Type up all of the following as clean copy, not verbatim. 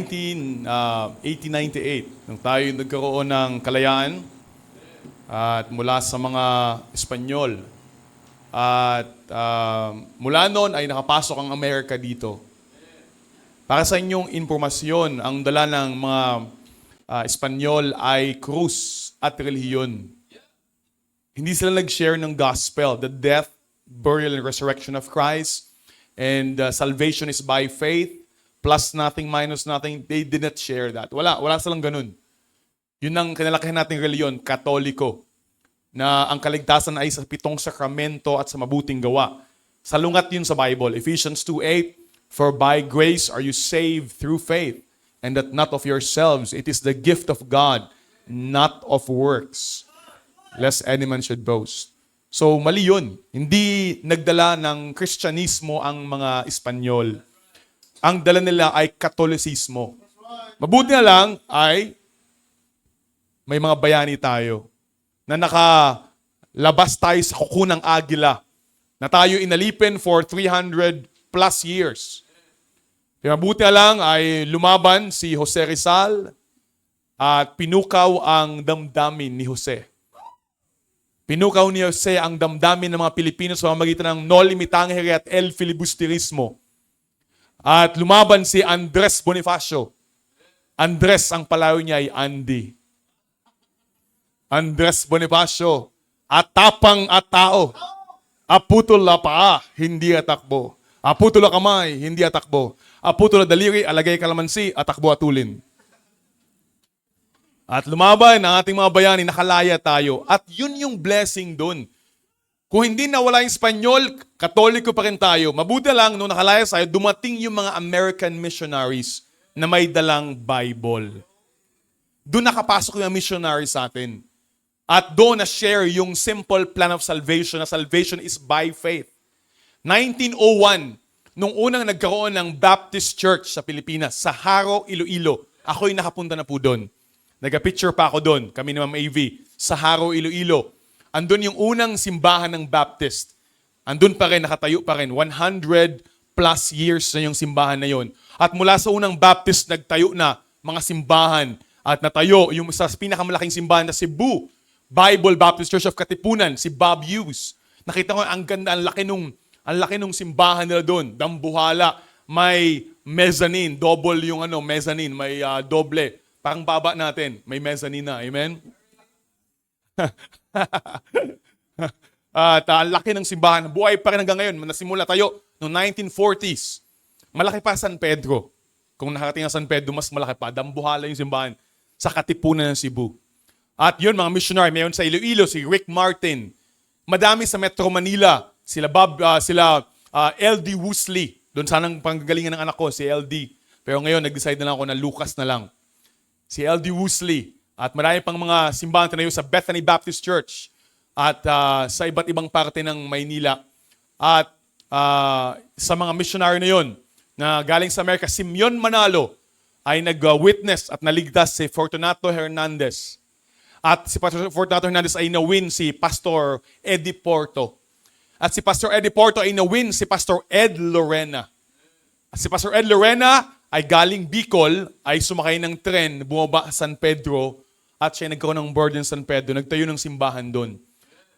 1898, nung tayo nagkaroon ng kalayaan at mula sa mga Espanyol. At mula noon ay nakapasok ang Amerika dito. Para sa inyong impormasyon, ang dala ng mga Espanyol ay krus at relihiyon. Hindi sila nag-share ng gospel, the death, burial, and resurrection of Christ, and salvation is by faith, plus nothing, minus nothing. They did not share that. Wala silang ganun. Yun ang kinalakihan nating reliyon, Katoliko, na ang kaligtasan ay sa 7 sakramento at sa mabuting gawa. Salungat yun sa Bible. Ephesians 2:8, "For by grace are you saved through faith, and that not of yourselves. It is the gift of God, not of works, lest any man should boast." So, mali yun. Hindi nagdala ng Kristyanismo ang mga Espanyol. Ang dala nila ay Katolisismo. Mabuti na lang ay may mga bayani tayo na nakalabas tayo sa kuko ng agila na tayo inalipin for 300 plus years. Kaya mabuti na lang ay lumaban si Jose Rizal at pinukaw ang damdamin ni Jose. Pinukaw ni Jose ang damdamin ng mga Pilipino sa pamamagitan ng No Limitangere at El Filibusterismo. At lumaban si Andres Bonifacio. Andres ang palayo niya ay Andy. Andres Bonifacio, atapang at tao. Aputol la paa, hindi atakbo. Aputol la kamay, hindi atakbo. Aputol la daliri, alagay kalamansi, atakbo atulin. At lumaban ang ating mga bayani, nakalaya tayo. At yun yung blessing dun. Kung hindi nawala yung Espanyol, Katoliko pa rin tayo. Mabuti lang, nung nakalaya tayo, dumating yung mga American missionaries na may dalang Bible. Doon nakapasok yung missionaries sa atin. At doon na-share yung simple plan of salvation, na salvation is by faith. 1901, nung unang nagkaroon ng Baptist Church sa Pilipinas, sa Haro, Iloilo. Ako'y nakapunta na po doon. Nag-picture pa ako doon, kami ni Ma'am AV, sa Haro, Iloilo. Andun yung unang simbahan ng Baptist. Andun pa rin, nakatayo pa rin. 100 plus years na yung simbahan na yon. At mula sa unang Baptist, nagtayo na mga simbahan. At natayo yung sa pinakamalaking simbahan na Cebu, Bible Baptist Church of Katipunan, si Bob Hughes. Nakita ko ang ganda, ang laki nung simbahan nila doon. Dambuhala, may mezzanine, double yung mezzanine, may doble. Parang baba natin, may mezzanine na. Amen? At ang laki ng simbahan. Buhay pa rin hanggang ngayon. Nasimula tayo noong 1940s. Malaki pa San Pedro. Kung nakarating ang San Pedro, mas malaki pa. Dambuhala yung simbahan sa Katipunan ng Cebu. At yun, mga missionary, mayon sa Iloilo, si Rick Martin. Madami sa Metro Manila. Sila LD Woosley. Doon sanang panggagalingan ng anak ko, si LD. Pero ngayon, nag-decide na lang ako na Lucas na lang. Si LD Woosley. At marami pang mga simbahan tinayo sa Bethany Baptist Church at sa iba't ibang parte ng Maynila. At sa mga missionary na yon na galing sa Amerika, Simeon Manalo ay nag-witness at naligtas si Fortunato Hernandez. At si Pastor Fortunato Hernandez ay na-win si Pastor Eddie Porto. At si Pastor Eddie Porto ay na-win si Pastor Ed Lorena. At si Pastor Ed Lorena ay galing Bicol, ay sumakay ng tren, bumaba sa San Pedro, at siya nagkaroon ng board in San Pedro, nagtayo ng simbahan doon.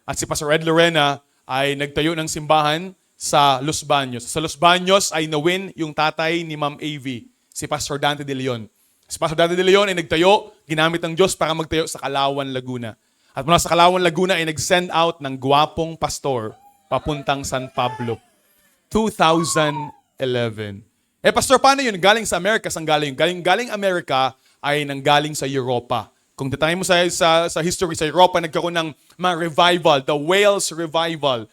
At si Pastor Ed Lorena ay nagtayo ng simbahan sa Los Baños. Sa Los Baños ay na-win yung tatay ni Ma'am AV, si Pastor Dante de Leon. Si Pastor Dante de Leon ay nagtayo, ginamit ng Diyos para magtayo sa Calauan, Laguna. At mula sa Calauan, Laguna ay nag-send out ng gwapong pastor papuntang San Pablo. 2011. Pastor, paano yun? Galing sa Amerika, saan galing? Galing Amerika ay nanggaling sa Europa. Kung tatayin mo sa history, sa Europa, nagkaroon ng mga revival, the Welsh revival.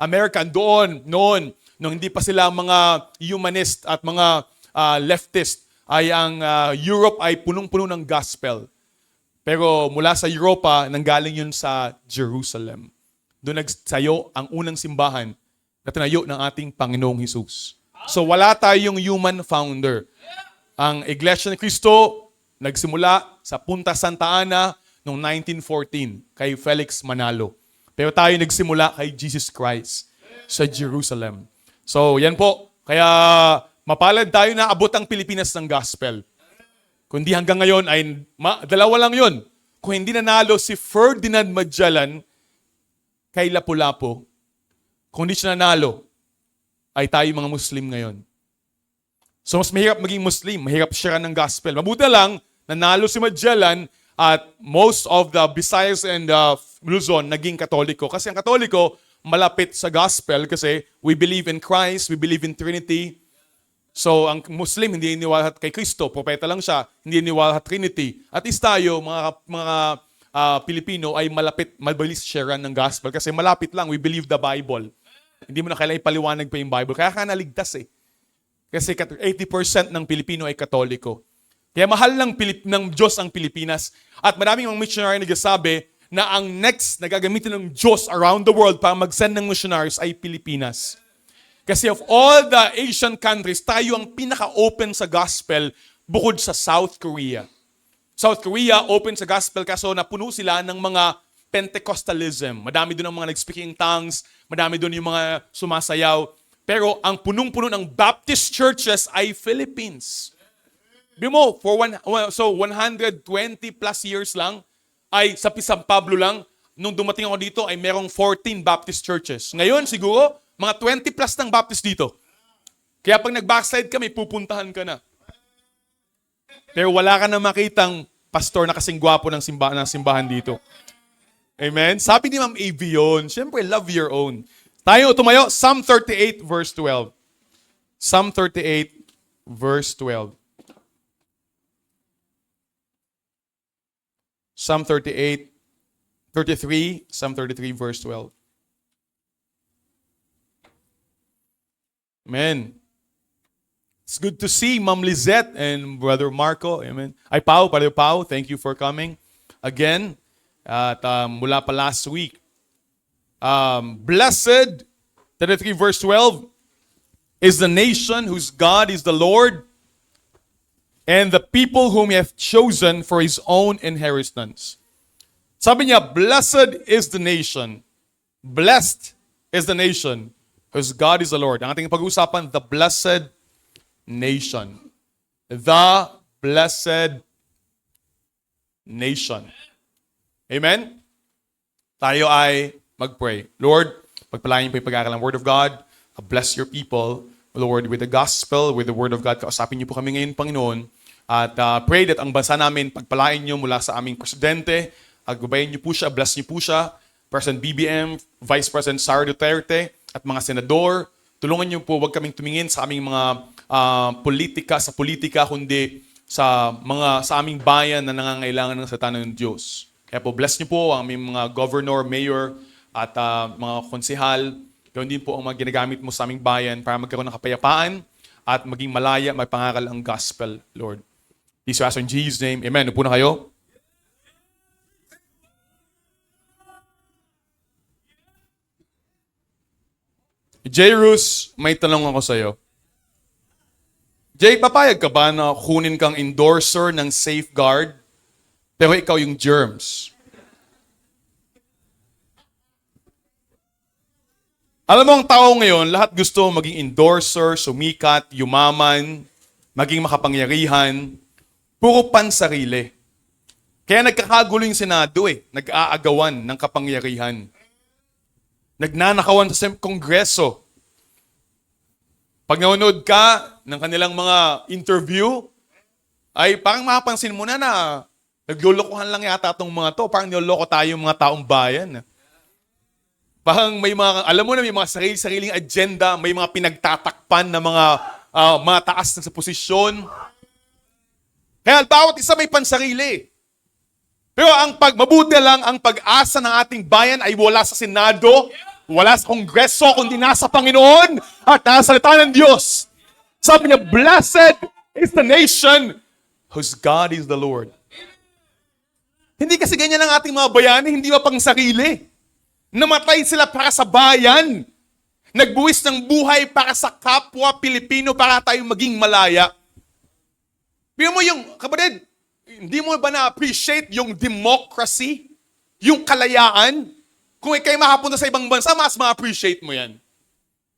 American doon, noon, nung hindi pa sila mga humanist at mga leftist, ay ang Europe ay punong-puno ng gospel. Pero mula sa Europa, nanggaling yun sa Jerusalem. Doon nagsayo ang unang simbahan na tinayo ng ating Panginoong Hesus. So wala tayong human founder. Ang Iglesia ni Cristo nagsimula sa Punta Santa Ana noong 1914 kay Felix Manalo. Pero tayo nagsimula kay Jesus Christ sa Jerusalem. So yan po. Kaya Mapalad tayo na abot ang Pilipinas ng gospel. Kundi hanggang ngayon ay dalawa lang yon. Kung hindi nanalo si Ferdinand Magellan kay Lapu-Lapu, kung hindi siya nanalo, ay tayo mga Muslim ngayon. So mas mahirap maging Muslim, mahirap share ng gospel. Mabuti lang, nanalo si Magellan at most of the Visayas and Luzon naging Katoliko. Kasi ang Katoliko, malapit sa gospel kasi we believe in Christ, we believe in Trinity. So ang Muslim hindi iniwala kay Kristo, propeta lang siya, hindi iniwala Trinity. At least tayo, mga Pilipino ay malapit, mabilis share ng gospel kasi malapit lang, we believe the Bible. Hindi mo na kailangan ipaliwanag pa yung Bible. Kaya ka naligtas eh. Kasi 80% ng Pilipino ay Katoliko. Kaya mahal ng Diyos ang Pilipinas. At maraming mga missionary nagsasabi na ang next na gagamitin ng Diyos around the world para mag-send ng missionaries ay Pilipinas. Kasi of all the Asian countries, tayo ang pinaka-open sa gospel bukod sa South Korea. South Korea, open sa gospel kaso napuno sila ng mga Pentecostalism. Madami doon ang mga nag-speaking tongues, madami doon yung mga sumasayaw. Pero ang punong-puno ng Baptist churches ay Philippines. Bimo, so 120 plus years lang, ay sa San Pablo lang, nung dumating ako dito ay merong 14 Baptist churches. Ngayon siguro, mga 20 plus ng Baptist dito. Kaya pag nag-backslide ka, may pupuntahan ka na. Pero wala ka na makitang pastor na kasing gwapo ng simbahan dito. Amen? Sabi ni Ma'am AV yun, siyempre, love your own. Tayo tumayo, Psalm 38 verse 12. Psalm 38 verse 12. Psalm 33, Psalm 33 verse 12. Amen. It's good to see Ma'am Lizette and Brother Marco. Amen. Ay, Pao, Brother Pao, thank you for coming again. At mula pa last week. Blessed, 33 verse 12, is the nation whose God is the Lord, and the people whom He hath chosen for His own inheritance. Sabi niya, blessed is the nation. Blessed is the nation whose God is the Lord. Ang ating pag-uusapan, the blessed nation. The blessed nation. Amen? Tayo ay mag-pray. Lord, pagpalain po yung pag-aaral ng Word of God. Bless your people, Lord, with the gospel, with the Word of God. Kausapin niyo po kami ngayon, Panginoon. At pray that ang bansa namin, pagpalain niyo mula sa aming presidente. Agbabayin niyo po siya, bless niyo po siya. President BBM, Vice President Sara Duterte, at mga senador. Tulungan niyo po, huwag kaming tumingin sa aming mga politika, kundi sa aming bayan na nangangailangan ng salita ng Diyos. Kaya po, bless niyo po ang aming mga governor, mayor, at mga konsehal. Gawin din po ang mga ginagamit mo sa aming bayan para magkaroon ng kapayapaan at maging malaya, magpangaral ang gospel, Lord. This is in Jesus' name. Amen. Upo na kayo. Jairus, may tanong ako sa'yo. Jay, papayag ka ba na kunin kang endorser ng Safeguard, pero ikaw yung germs? Alam mo, ang tao ngayon, lahat gusto maging endorser, sumikat, yumaman, maging makapangyarihan, puro pansarili. Kaya nagkakagulo yung Senado nag-aagawan ng kapangyarihan. Nagnanakawan sa Kongreso. Pag nanonood ka ng kanilang mga interview, ay parang mapapansin mo na naglolokohan lang yata itong mga to. Parang niloloko tayo mga taong bayan. Parang may mga, alam mo na, may mga sariling agenda, may mga pinagtatakpan na mga taas na sa posisyon. Kaya bawat isa may pansarili. Pero mabuti lang ang pag-asa ng ating bayan ay wala sa Senado, wala sa Kongreso, kundi nasa Panginoon at nasa salita ng Diyos. Sabi niya, blessed is the nation whose God is the Lord. Hindi kasi ganyan ang ating mga bayani, hindi mapang sarili. Namatay sila para sa bayan. Nagbuwis ng buhay para sa kapwa Pilipino para tayo maging malaya. Bigyan mo yung, kapatid, hindi mo ba na-appreciate yung democracy? Yung kalayaan? Kung ikay makapunta sa ibang bansa, mas ma-appreciate mo yan.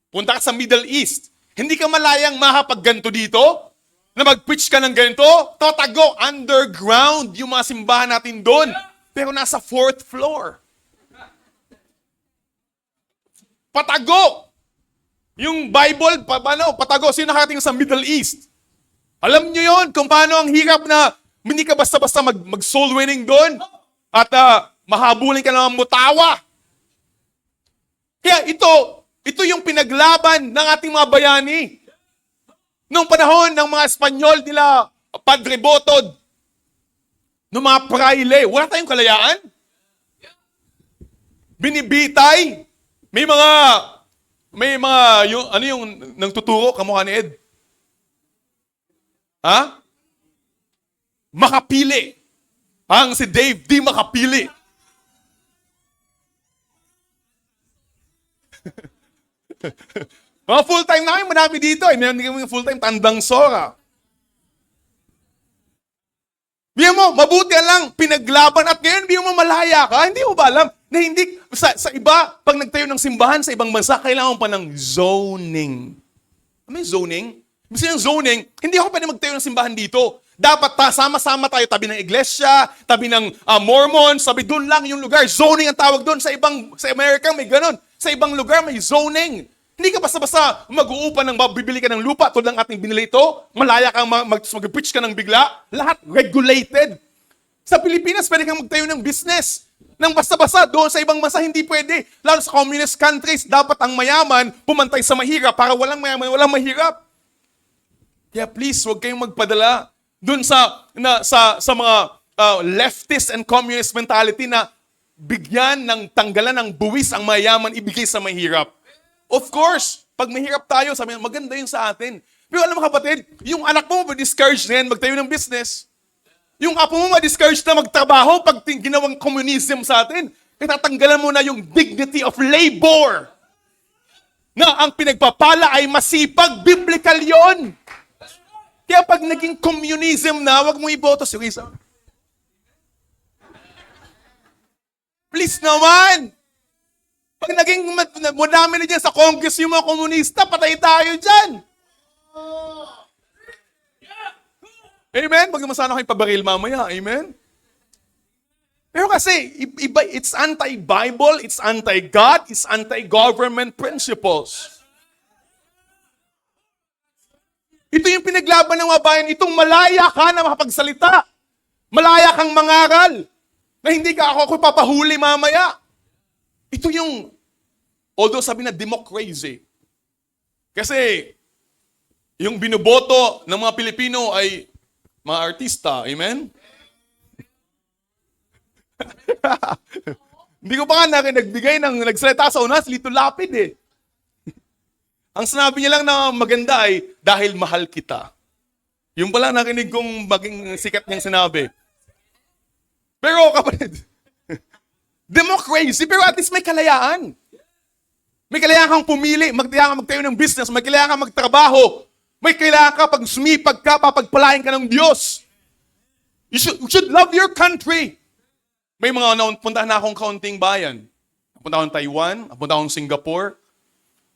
Punta ka sa Middle East. Hindi ka malayang makapagganto dito, na mag-preach ka ng ganito, tatago, underground yung mga simbahan natin doon. Pero nasa 4th floor. Patago! Yung Bible, patago, sino nakarating sa Middle East? Alam nyo yon kung paano ang hirap na hindi ka basta-basta mag-soul winning doon at mahabulin ka ng mutawa. Kaya ito yung pinaglaban ng ating mga bayani. Noong panahon ng mga Espanyol nila, Padre Botod, ng mga praile, wala tayong kalayaan. Binibitay. May mga, ano yung nang tuturo, kamukha ni Ed? Ha? Makapili. Ang si Dave, di makapili. Mga full-time namin, marami dito. Hindi kami full-time, tandang sora. Bigyan mo, mabuti lang, pinaglaban at ngayon, bigyan mo malaya ka. Hindi mo ba alam na hindi, sa iba, pag nagtayo ng simbahan sa ibang bansa, kailangan pa ng zoning. Ano yung zoning? Kasi yung zoning, hindi ako pwede magtayo ng simbahan dito. Dapat sama-sama tayo, tabi ng iglesia, tabi ng Mormons, tabi doon lang yung lugar. Zoning ang tawag doon. Sa Amerika may ganun. Sa ibang lugar may zoning. Hindi ka basta-basta mag-uupa ng bibili ka ng lupa tulad ng ating binili ito, malaya kang mag-preach ka ng bigla, lahat regulated. Sa Pilipinas, pwede kang magtayo ng business. Nang basta-basta, doon sa ibang bansa, hindi pwede. Lalo sa communist countries, dapat ang mayaman pumantay sa mahirap para walang mayaman, walang mahirap. Kaya please, huwag kayong magpadala doon sa mga leftist and communist mentality na bigyan ng tanggalan ng buwis ang mayaman ibigay sa mahirap. Of course, pag mahirap tayo, sabi niya, maganda yun sa atin. Pero alam mo kapatid, yung anak mo ma-discourage na yan, magtayo ng business. Yung apo mo ma-discourage na magtrabaho pag ginawang communism sa atin. Kaya tatanggalan mo na yung dignity of labor. Na ang pinagpapala ay masipag, biblical yon. Kaya pag naging communism na, wag mo iboto si Risa. Please naman! Pag naging madami na dyan sa Congress yung mga komunista, patay tayo dyan. Amen? Pag naman sana kayo pabaril mamaya. Amen? Pero kasi, iba, it's anti-Bible, it's anti-God, it's anti-government principles. Ito yung pinaglaban ng mga bayan. Itong malaya ka na makapagsalita. Malaya kang mangaral. Na hindi ka ako papahuli mamaya. Ito yung, although sabi na democracy. Kasi, yung binoboto ng mga Pilipino ay mga artista. Amen? Hindi ko pa nga nagbigay ng nagsalita sa una, si Lito Lapid eh. Ang sinabi niya lang na maganda ay, dahil mahal kita. Yung pala nakinig kong maging sikat niyang sinabi. Pero kapatid, democracy, pero at least may kalayaan. May kailangan kang pumili, kailangan magtayo ng business, may kailangan kang magtrabaho, may kailangan ka pag sumipag ka, papagpalain ka ng Diyos. You should love your country. May mga puntahan na akong kaunting bayan. Punta akong Taiwan, punta akong Singapore.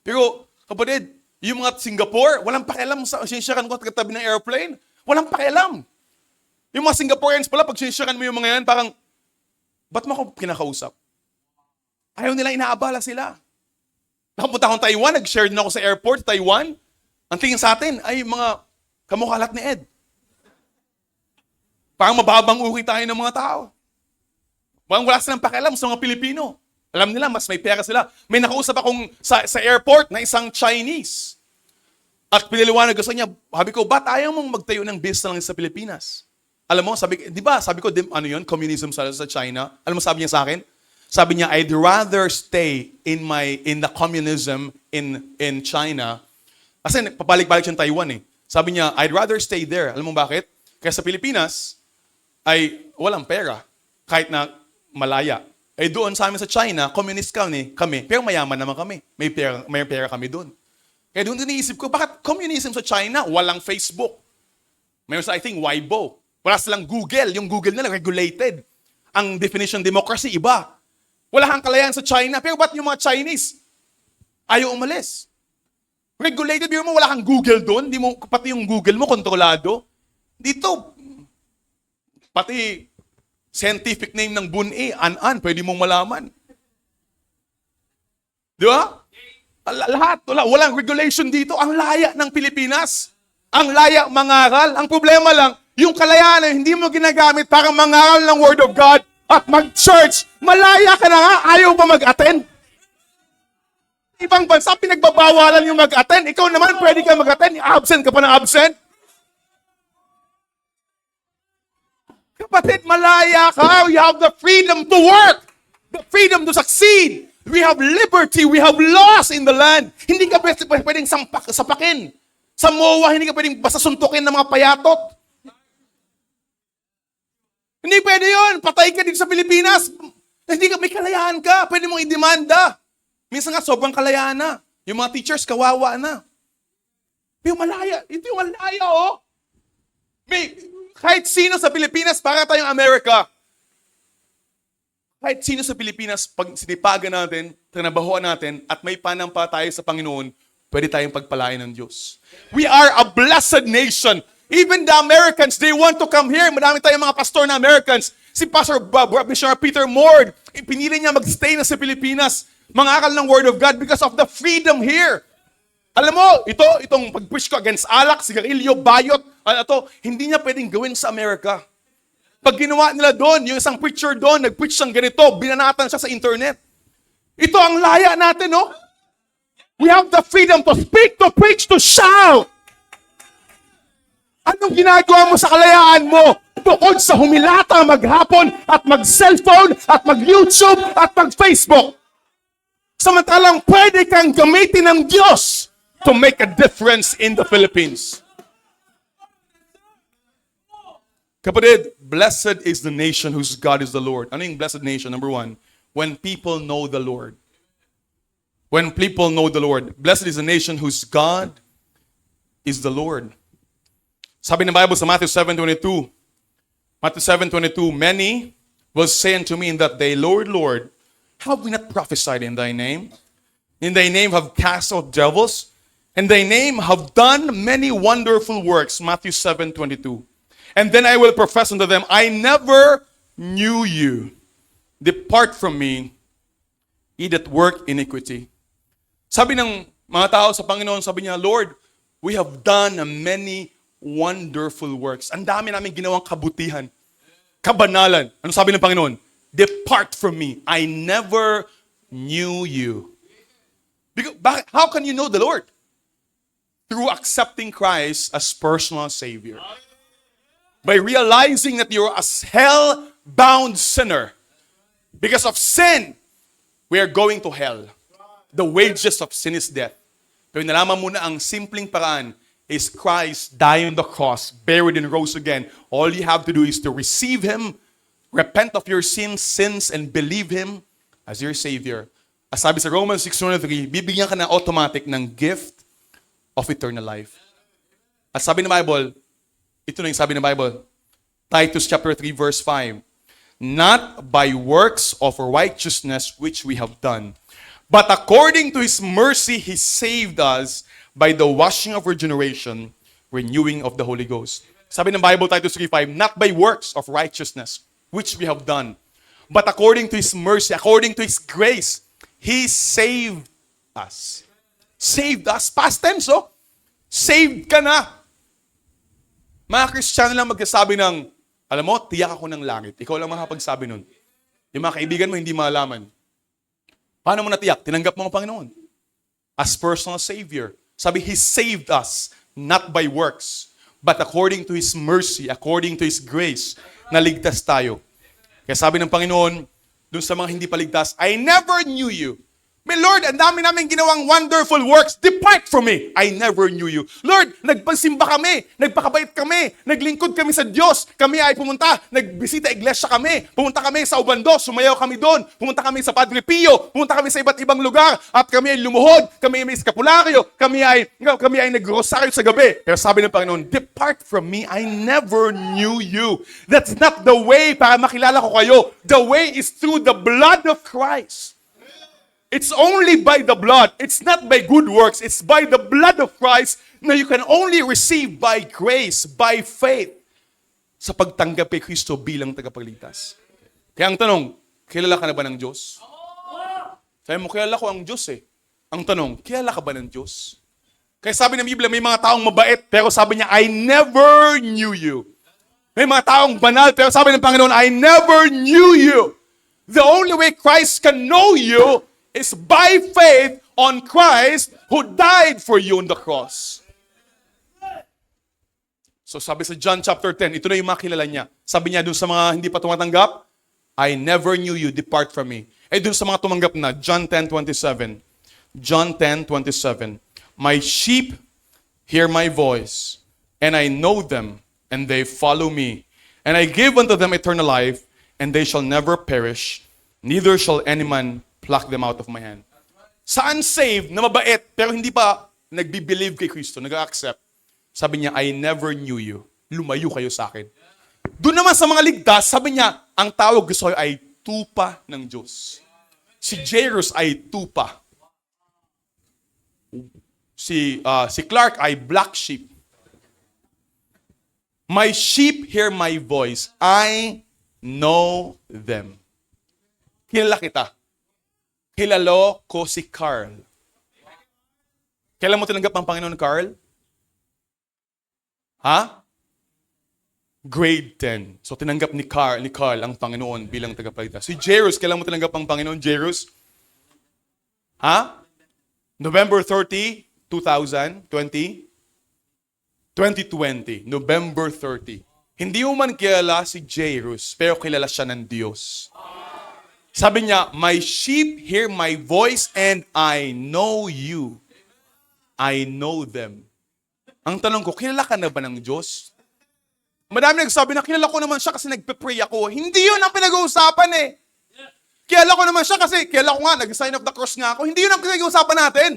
Pero, kapatid, yung mga Singapore, walang pakialam sa sinisyakan ko at katabi ng airplane. Walang pakialam. Yung mga Singaporeans pala, pag sinisyakan mo yung mga yan, parang, ba't mo ako kinakausap? Ayaw nila, inaabala sila. Nakapunta akong Taiwan, nag-share din ako sa airport, Taiwan. Ang tingin sa atin ay mga kamukhalat ni Ed. Parang mababang uri tayo ng mga tao. Parang wala silang pakialam sa mga Pilipino. Alam nila, mas may pera sila. May nakausap akong sa airport na isang Chinese. At pinaliwanag ko sa niya, sabi ko, ba't ayaw mong magtayo ng business lang sa Pilipinas? Alam mo, di ba, sabi ko, ano yun, communism sa China. Alam mo, sabi niya sa akin? Sabi niya, I'd rather stay in the communism in China. Kasi papalik-balik siya Taiwan eh. Sabi niya, I'd rather stay there. Alam mo bakit? Kaya sa Pilipinas, ay walang pera. Kahit na malaya. Eh doon sa amin sa China, communist kami, pero mayaman naman kami. May pera kami doon. Kaya doon iniisip ko, bakit communism sa China, walang Facebook? Mayroon sa, I think, Weibo. Wala silang Google. Yung Google nila regulated. Ang definition democracy, iba. Wala kang kalayaan sa China. Pero ba't yung mga Chinese ayaw umalis? Regulated, mo wala kang Google doon, hindi mo, pati yung Google mo kontrolado. Dito, pati scientific name ng buni, an-an, pwede mong malaman. Di ba? Lahat, walang regulation dito. Ang laya ng Pilipinas. Ang laya mangaral. Ang problema lang, yung kalayaan na hindi mo ginagamit para mangaral ng Word of God at mag-church, malaya ka na nga, ayaw pa mag-attend. Ibang bansa, pinagbabawalan yung mag-attend. Ikaw naman, pwede ka mag-attend. Absent ka pa ng absent. Kapatid, malaya ka. You have the freedom to work. The freedom to succeed. We have liberty. We have laws in the land. Hindi ka pwedeng sapakin. Sa MOA, hindi ka pwedeng basta suntukin ng mga payatot. Hindi pwede yun. Patay ka dito sa Pilipinas. Hindi ka, may kalayaan ka. Pwede mong idemanda. Minsan nga, sobrang kalayaan na. Yung mga teachers, kawawa na. Yung malaya. Ito yung malaya, oh. Kahit sino sa Pilipinas, para tayong Amerika. Kahit sino sa Pilipinas, pag sinipagan natin, trinabahoan natin, at may panampa tayo sa Panginoon, pwede tayong pagpalain ng Diyos. We are a blessed nation. Even the Americans, they want to come here. Marami tayong mga pastor na Americans. Si Pastor Missionary Peter Mord, pinili niya mag-stay na sa Pilipinas, mangaral ng Word of God because of the freedom here. Alam mo, itong pag-push ko against alak, sigarilyo, bayot, hindi niya pwedeng gawin sa Amerika. Pag ginawa nila doon, yung isang preacher doon, nag-preach ng ganito, binanatan siya sa internet. Ito ang laya natin, no? We have the freedom to speak, to preach, to shout. Anong ginagawa mo sa kalayaan mo? Bukod sa humilata maghapon at mag-cellphone at mag-YouTube at mag-Facebook. Samantalang pwede kang gamitin ng Diyos to make a difference in the Philippines. Kapatid, blessed is the nation whose God is the Lord. Ano yung blessed nation? Number one, when people know the Lord. When people know the Lord. Blessed is the nation whose God is the Lord. Sabi ng Bible sa Matthew 7:22, Matthew 7:22, many will say unto me in that day, Lord, Lord, have we not prophesied in thy name? In thy name have cast out devils? In thy name have done many wonderful works. Matthew 7:22. And then I will profess unto them, I never knew you. Depart from me, ye that work iniquity. Sabi ng mga tao sa Panginoon, sabi niya, Lord, we have done many wonderful works. Ang dami namin ginawang kabutihan, kabanalan. Ano sabi ng Panginoon? Depart from me. I never knew you. How can you know the Lord? Through accepting Christ as personal Savior. By realizing that you're a hell-bound sinner. Because of sin, we are going to hell. The wages of sin is death. Pero nalaman mo na ang simpleng paraan is Christ died on the cross, buried and rose again. All you have to do is to receive Him, repent of your sins, and believe Him as your Savior. As sabi sa Romans 6:23, bibigyan ka na automatic ng gift of eternal life. At sabi ng Bible, ito na yung sabi ng Bible, Titus chapter 3 verse 5, not by works of righteousness which we have done, but according to His mercy, He saved us by the washing of regeneration, renewing of the Holy Ghost. Sabi ng Bible, Titus 3:5, not by works of righteousness, which we have done, but according to His mercy, according to His grace, He saved us. Saved us. Past tense, oh. Saved ka na. Mga Kristiyano lang magkasabi ng, alam mo, tiyak ako ng langit. Ikaw lang makapagsabi nun. Yung mga kaibigan mo, hindi malaman. Paano mo natiyak? Tinanggap mo ang Panginoon as personal Savior. Sabi, He saved us, not by works, but according to His mercy, according to His grace, naligtas tayo. Kaya sabi ng Panginoon, dun sa mga hindi paligtas, I never knew you. May Lord, ang dami namin ginawang wonderful works. Depart from me. I never knew you. Lord, nagpagsimba kami, nagpakabait kami, naglingkod kami sa Diyos. Kami ay pumunta, nagbisita iglesia kami. Pumunta kami sa Ubando, sumayaw kami doon. Pumunta kami sa Padre Pio, pumunta kami sa iba't ibang lugar. At kami ay lumuhod, kami ay may eskapularyo, kami ay nagrosaryo sa gabi. Pero sabi ng Panginoon, depart from me. I never knew you. That's not the way para makilala ko kayo. The way is through the blood of Christ. It's only by the blood. It's not by good works. It's by the blood of Christ na you can only receive by grace, by faith, sa pagtanggap kay Kristo bilang tagapagligtas. Kaya ang tanong, kilala ka na ba ng Diyos? Sabi mo, kilala ko ang Diyos eh. Ang tanong, kilala ka ba ng Diyos? Kaya sabi ng Biblia, may mga taong mabait, pero sabi niya, I never knew you. May mga taong banal, pero sabi ng Panginoon, I never knew you. The only way Christ can know you is by faith on Christ who died for you on the cross. So sabi sa John chapter 10, ito na yung mga kilala niya. Sabi niya dun sa mga hindi pa tumatanggap, I never knew you, depart from me. Eh dun sa mga tumanggap na, John 10:27. John 10:27. My sheep hear my voice, and I know them, and they follow me. And I give unto them eternal life, and they shall never perish, neither shall any man pluck them out of my hand. Saan saved na mabait, pero hindi pa nagbi-believe kay Kristo, nag-accept. Sabi niya, I never knew you. Lumayo kayo sa akin. Doon naman sa mga ligtas, sabi niya, ang tawag gusto ay tupa ng Diyos. Si Jairus ay tupa. Si Clark ay black sheep. My sheep hear my voice. I know them. Kilala kita. Kilala ko si Carl. Kailan mo tinanggap ang Panginoon, Carl? Ha? Grade 10. So tinanggap ni Carl ang Panginoon bilang tagapagligtas. Si Jairus, kailan mo tinanggap ang Panginoon, Jairus? Ha? November 30, 2020? 2020, November 30. Hindi mo man kilala si Jairus, pero kilala siya ng Diyos. Sabi niya, my sheep hear my voice and I know you. I know them. Ang tanong ko, kilala ka na ba ng Diyos? Madami nagsabi na kilala ko naman siya kasi nagpe-pray ako. Hindi yun ang pinag-uusapan eh. Kilala ko naman siya kasi kilala ko nga, nag-sign of the cross nga ako. Hindi yun ang pinag-uusapan natin.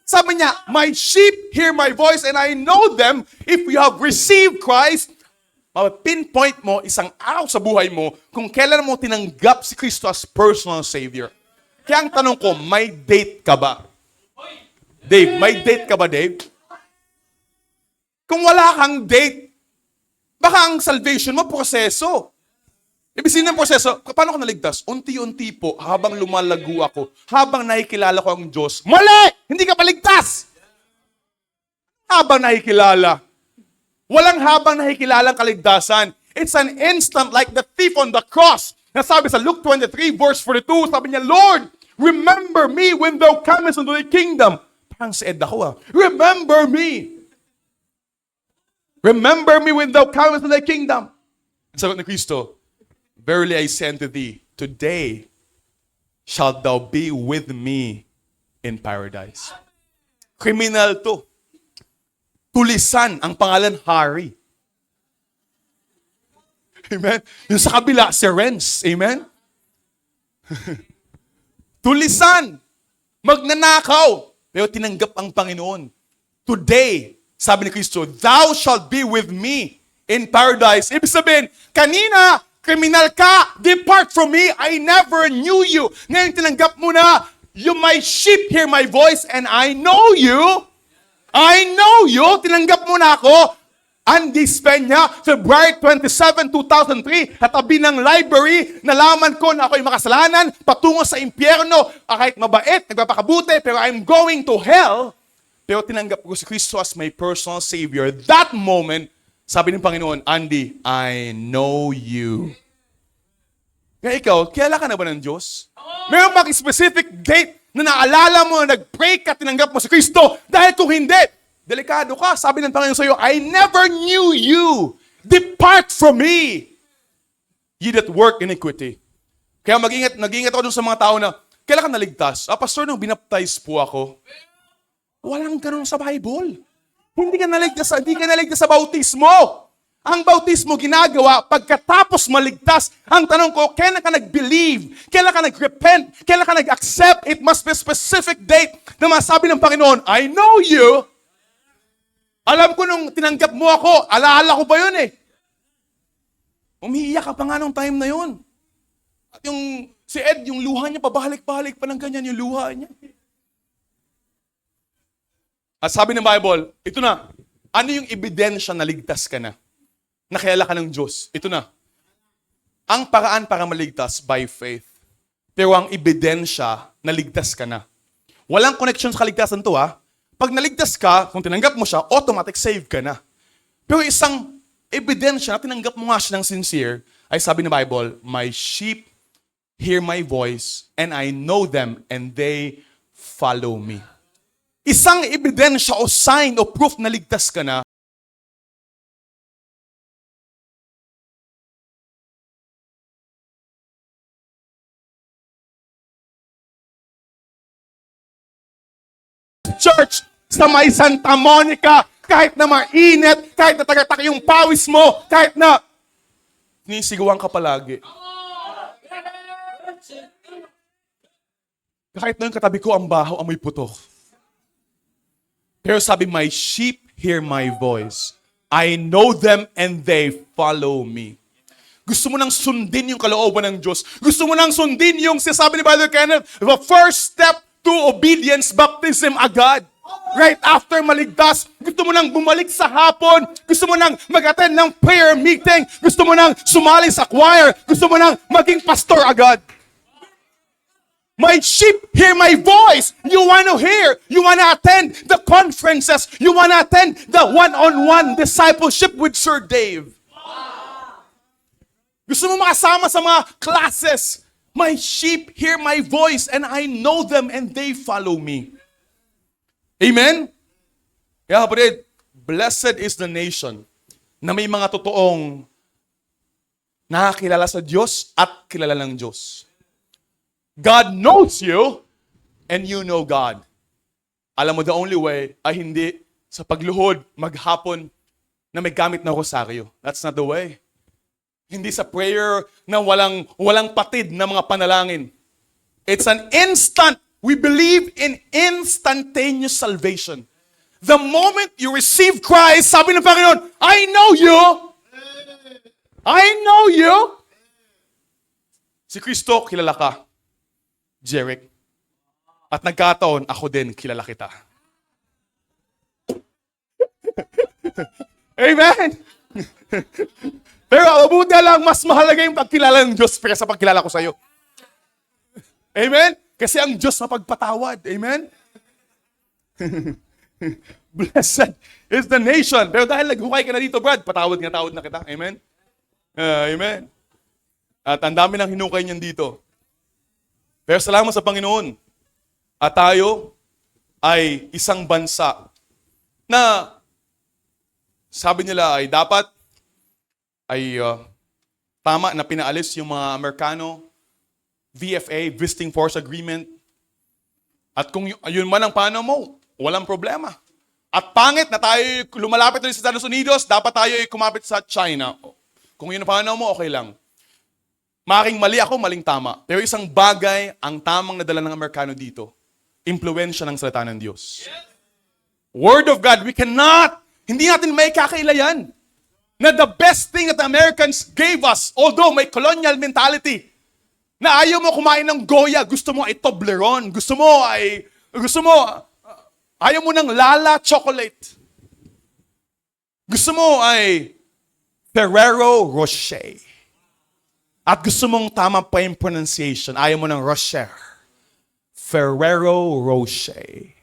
Sabi niya, my sheep hear my voice and I know them. If you have received Christ, pinpoint mo isang araw sa buhay mo kung kailan mo tinanggap si Kristo as personal Savior. Kaya ang tanong ko, may date ka ba? Dave, may date ka ba, Dave? Kung wala kang date, baka ang salvation mo, proseso. Ibig sabihin ng proseso, paano ko naligtas? Unti-unti po, habang lumalago ako, habang nakikilala ko ang Diyos, mali! Hindi ka paligtas! Habang nakikilala. Walang habang nakikilala ang kaligtasan. It's an instant like the thief on the cross. Nasabi sa Luke 23 verse 42, sabi niya, Lord, remember me when thou comest into the kingdom. Parang si Ed ako Remember me. Remember me when thou comest into the kingdom. Sabi ni Kristo, verily I say unto thee, today shalt thou be with me in paradise. Criminal to. Tulisan ang pangalan Hari. Amen? Yung sa kabila, si Renz. Amen? Tulisan. Magnanakaw. Pero tinanggap ang Panginoon. Today, sabi ni Kristo, thou shalt be with me in paradise. Ibig sabihin, kanina, kriminal ka, depart from me, I never knew you. Ngayon tinanggap mo na, you my sheep hear my voice and I know you. I know you. Tinanggap mo na ako. Andy Spenya, February 27, 2003, katabi ng library, nalaman ko na ako'y makasalanan, patungo sa impyerno, kahit mabait, nagpapakabuti, pero I'm going to hell. Pero tinanggap ko si Kristo as my personal Savior. That moment, sabi ng Panginoon, Andy, I know you. Kaya ikaw, kilala ka na ba ng Diyos? Meron bang specific date na naalala mo na nag-pray ka, tinanggap mo si Kristo? Dahil kung hindi, delikado ka. Sabi ng Panginoon sa iyo, I never knew you. Depart from me, ye that work iniquity. Kaya mag-ingat ako dun sa mga tao na, kailan ka naligtas? Pastor, nung binaptize po ako, walang ganun sa Bible. Hindi ka naligtas sa bautismo. Ang bautismo ginagawa pagkatapos maligtas. Ang tanong ko, kailan ka nag-believe? Kailan ka nag-repent? Kailan ka nag-accept? It must be a specific date na masabi ng Panginoon, I know you. Alam ko nung tinanggap mo ako, alaala ko pa yun eh. Umiiyak ka pa nga nung time na yun. At yung Si Ed, yung luha niya, pabalik-balik pa ng ganyan yung luha niya. At sabi ng Bible, ito na, ano yung ebidensya na ligtas ka na? Nakilala ka ng Diyos. Ito na. Ang paraan para maligtas by faith. Pero ang ebidensya na ligtas ka na. Walang connection sa kaligtasan to ha. Pag naligtas ka, kung tinanggap mo siya, automatic save ka na. Pero isang ebidensya na tinanggap mo nga siya ng sincere, ay sabi ng Bible, my sheep hear my voice, and I know them, and they follow me. Isang ebidensya o sign o proof na ligtas ka na, church sa may Santa Monica, kahit na mainit, kahit na tagatak yung pawis mo, kahit na sinisigawan ka palagi. Kahit na yung katabi ko, ang baho, amoy putok. Pero sabi, my sheep hear my voice. I know them and they follow me. Gusto mo nang sundin yung kalooban ng Diyos. Gusto mo nang sundin yung sinasabi ni Brother Kenneth, the first step to obedience, baptism agad. Right after maligtas, gusto mo nang bumalik sa hapon, gusto mo nang mag-attend ng prayer meeting, gusto mo nang sumali sa choir, gusto mo nang maging pastor agad. My sheep hear my voice. You want to hear. You want to attend the conferences. You want to attend the one-on-one discipleship with Sir Dave. Gusto mo makasama sa mga classes. My sheep hear my voice and I know them and they follow me. Amen? Kaya kapatid, blessed is the nation na may mga totoong nakakilala sa Diyos at kilala ng Diyos. God knows you and you know God. Alam mo, the only way ay hindi sa pagluhod, maghapon, na may gamit na rosaryo. That's not the way. Hindi sa prayer na walang patid na mga panalangin. It's an instant. We believe in instantaneous salvation. The moment you receive Christ, sabi ng Panginoon, I know you. I know you. Si Kristo, kilala ka. Jeric. At nagkataon, ako din, kilala kita. Amen! Pero mabuti lang, mas mahalaga yung pagkilala ng Diyos kaya sa pagkilala ko sa iyo. Amen? Kasi ang Diyos mapagpatawad. Amen? Blessed is the nation. Pero dahil naghukay ka na dito, Brad, tawad na kita. Amen? Amen? At ang dami ng hinukay niyan dito. Pero salamat sa Panginoon. At tayo ay isang bansa na sabi nila ay dapat ay tama na pinaalis yung mga Amerikano, VFA, Visiting Force Agreement. At kung yun man ang paano mo, walang problema. At pangit na tayo lumalapit ulit sa Estados Unidos, dapat tayo ay kumapit sa China. Kung yun ang paano mo, okay lang. Maring mali ako, maling tama. Pero isang bagay ang tamang nadala ng Amerikano dito. Impluwensya ng salita ng Diyos. Word of God, hindi natin may kakaila yan. Na the best thing that the Americans gave us, although may colonial mentality, na ayaw mo kumain ng Goya, gusto mo ay Toblerone, ayaw mo ng Lala chocolate. Gusto mo ay Ferrero Rocher. At gusto mong tama pa yung pronunciation, ayaw mo ng Rocher. Ferrero Rocher.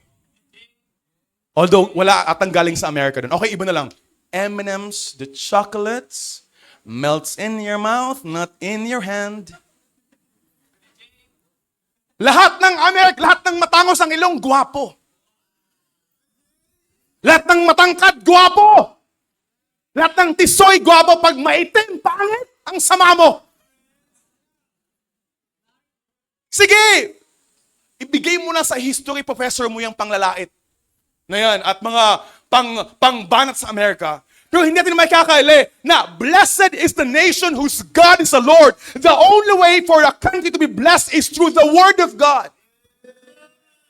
Although, wala atang galing sa America dun. Okay, iba na lang. M&M's, the chocolates, melts in your mouth, not in your hand. Lahat ng America, lahat ng matangos ang ilong, gwapo. Lahat ng matangkad, gwapo. Lahat ng tisoy, gwapo. Pag maitim, pangit, ang sama mo. Sige, ibigay mo na sa history professor mo yung panglalait na yan at mga pangbanat sa Amerika. Pero hindi natin may kakaili na blessed is the nation whose God is the Lord. The only way for a country to be blessed is through the Word of God.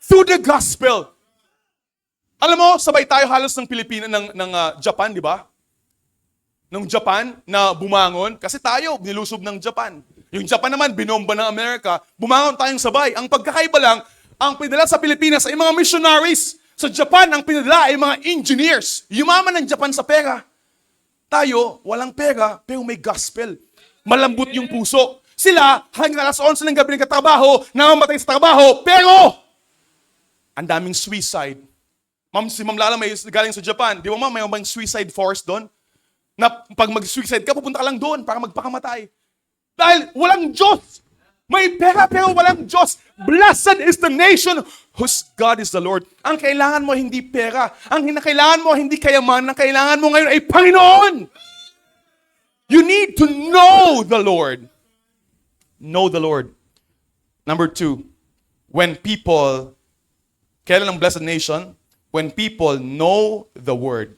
Through the gospel. Alam mo, sabay tayo halos ng Pilipinas, ng Japan, di ba? Ng Japan na bumangon. Kasi tayo, nilusob ng Japan. Yung Japan naman, binomba ng Amerika, bumangon tayong sabay. Ang pagkakaiba lang, ang pinadala sa Pilipinas ay mga missionaries. Sa Japan, ang pinadala ay mga engineers. Yumaman ng Japan sa pera. Tayo, walang pera, pero may gospel. Malambot yung puso. Sila, hanggang alas 11 ng gabi ng katrabaho, namamatay sa trabaho, pero ang daming suicide. Si Ma'am Lala may galing sa Japan. Di ba ma'am, may suicide force doon? Na pag mag-suicide ka, pupunta ka lang doon para magpakamatay. Dahil walang Diyos. May pera pero walang Diyos. Blessed is the nation whose God is the Lord. Ang kailangan mo hindi pera. Ang kailangan mo hindi kayaman. Ang kailangan mo ngayon ay Panginoon. You need to know the Lord. Know the Lord. Number 2, when people, kailan ang blessed nation? When people know the Word.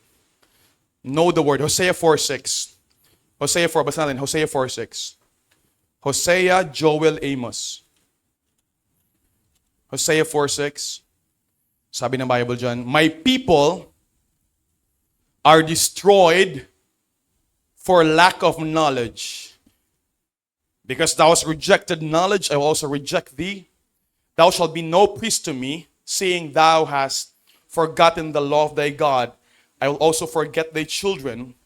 Know the Word. Hosea 4:6. Hosea 4, basta natin. Hosea 4:6. Hosea, Joel, Amos. Hosea 4:6. Sabi ng Bible dyan, my people are destroyed for lack of knowledge. Because thou hast rejected knowledge, I will also reject thee. Thou shalt be no priest to me, seeing thou hast forgotten the law of thy God. I will also forget thy children.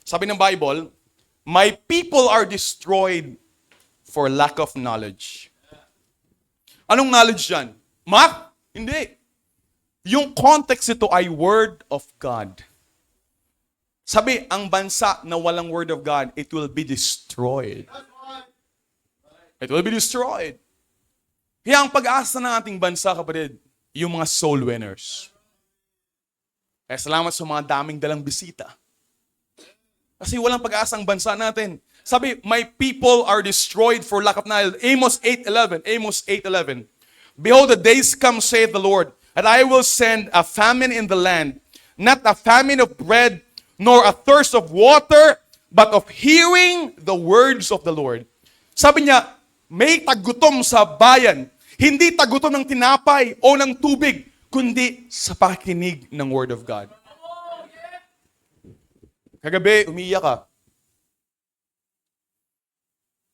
Sabi ng Bible, my people are destroyed for lack of knowledge. Anong knowledge yan? Math? Hindi. Yung context ito ay Word of God. Sabi, ang bansa na walang Word of God, it will be destroyed. It will be destroyed. Kaya ang pag-asa ng ating bansa, kapatid, yung mga soul winners. Kaya salamat sa mga daming dalang bisita. Kasi walang pag-asa ang bansa natin. Sabi, my people are destroyed for lack of knowledge. Amos 8:11. Amos 8:11. Behold, the days come, saith the Lord, that I will send a famine in the land, not a famine of bread, nor a thirst of water, but of hearing the words of the Lord. Sabi niya, may tagutom sa bayan. Hindi tagutom ng tinapay o ng tubig, kundi sa pakikinig ng Word of God. Kagabi, umiiyak ka.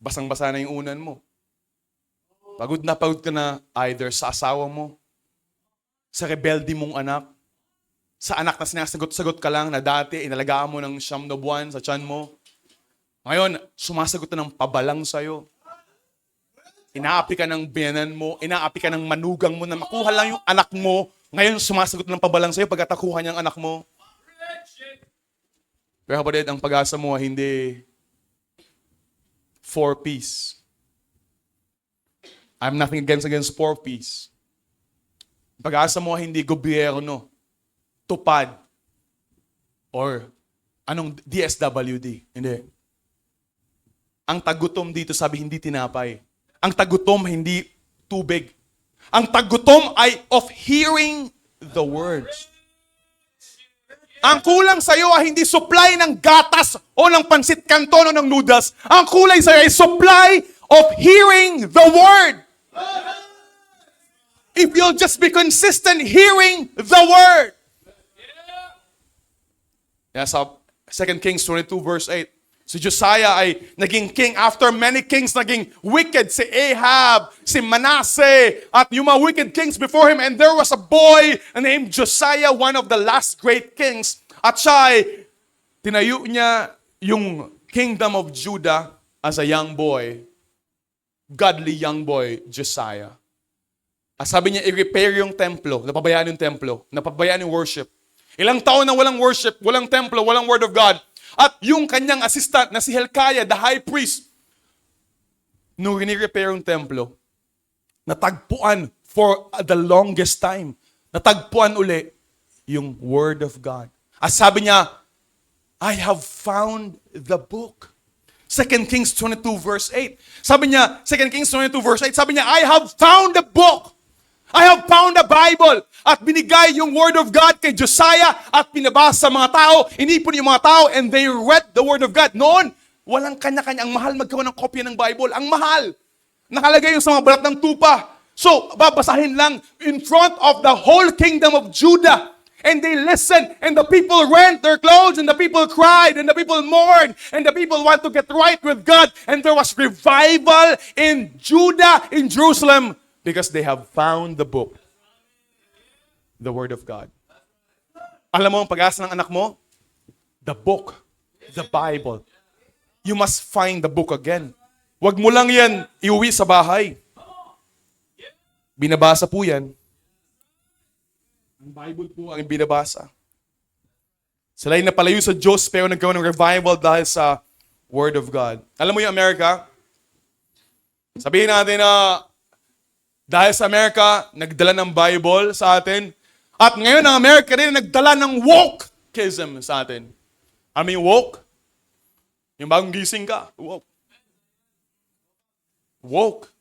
Basang-basa na yung unan mo. Pagod ka na either sa asawa mo, sa rebelde mong anak, sa anak na sinasagot-sagot ka lang na dati inalagaan mo ng 9 na buwan sa tiyan mo. Ngayon, sumasagot na ng pabalang sa'yo. Inaapi ka ng biyanan mo, inaapi ka ng manugang mo na makuha lang yung anak mo. Ngayon, sumasagot na ng pabalang sa'yo pagkatakuha niya ang anak mo. Pero kapatid, ang pag-asa mo hindi for peace. I'm nothing against for peace. Pag-asa mo hindi gobyerno, tupad, or anong DSWD. Hindi. Ang tagutom dito sabi hindi tinapay. Ang tagutom hindi tubig. Ang tagutom ay of hearing the words. Ang kulang sa iyo ay hindi supply ng gatas o ng pansit canton o ng noodles. Ang kulang sa iyo ay supply of hearing the word. If you'll just be consistent hearing the word. Yeah, sa 2 Kings 22 verse 8. Si Josiah ay naging king after many kings naging wicked. Si Ahab, si Manasseh, at yung mga wicked kings before him. And there was a boy named Josiah, one of the last great kings. At siya ay tinayo niya yung kingdom of Judah as a young boy. Godly young boy, Josiah. At sabi niya, i-repair yung templo. Napabayaan yung templo. Napabayaan yung worship. Ilang taon na walang worship, walang templo, walang word of God. At yung kanyang assistant na si Hilkiah, the high priest, nung rini-repair yung templo, natagpuan for the longest time. Natagpuan uli yung word of God. At sabi niya, I have found the book. 2 Kings 22 verse 8. Sabi niya, 2 Kings 22 verse 8, sabi niya, I have found the book. I have found the Bible. At binigay yung Word of God kay Josiah at pinabasa sa mga tao. Inipon yung mga tao and they read the Word of God. Noon, walang kanya-kanya. Ang mahal magkaroon ng kopya ng Bible. Ang mahal. Nakalagay yung sa mga balat ng tupa. So, babasahin lang in front of the whole kingdom of Judah. And they listened, and the people rent their clothes, and the people cried, and the people mourned, and the people want to get right with God. And there was revival in Judah, in Jerusalem, because they have found the book, the Word of God. Alam mo ang pag-asa ng anak mo? The book, the Bible. You must find the book again. Huwag mo lang yan iuwi sa bahay. Binabasa po yan. Ang Bible po ang binabasa. Sila ay napalayo sa Diyos pero nagkaroon ng revival dahil sa Word of God. Alam mo yung Amerika? Sabihin natin na dahil sa Amerika, nagdala ng Bible sa atin. At ngayon ang Amerika rin nagdala ng wokeism sa atin. Alam mo yung woke? Yung bagong gising ka. Woke. Woke.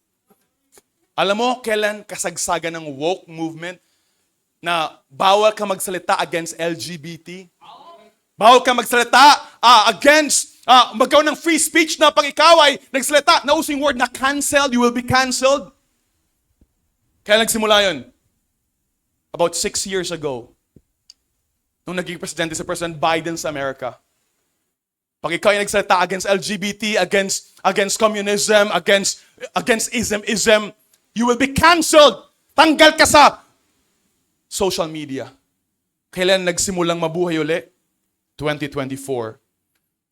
Alam mo kailan kasagsagan ng woke movement na bawal ka magsalita against LGBT? Bawal ka magsalita against, magkaroon ng free speech na pag ikaw ay nagsalita, nausing word na canceled, you will be canceled. Kailan nagsimula yun? About 6 years ago. Nung naging presidente si President Biden sa Amerika. Pag ikaw ay nagsalita against LGBT, against communism, against ism, you will be canceled. Tanggal ka sa social media. Kailan nagsimulang mabuhay uli? 2024.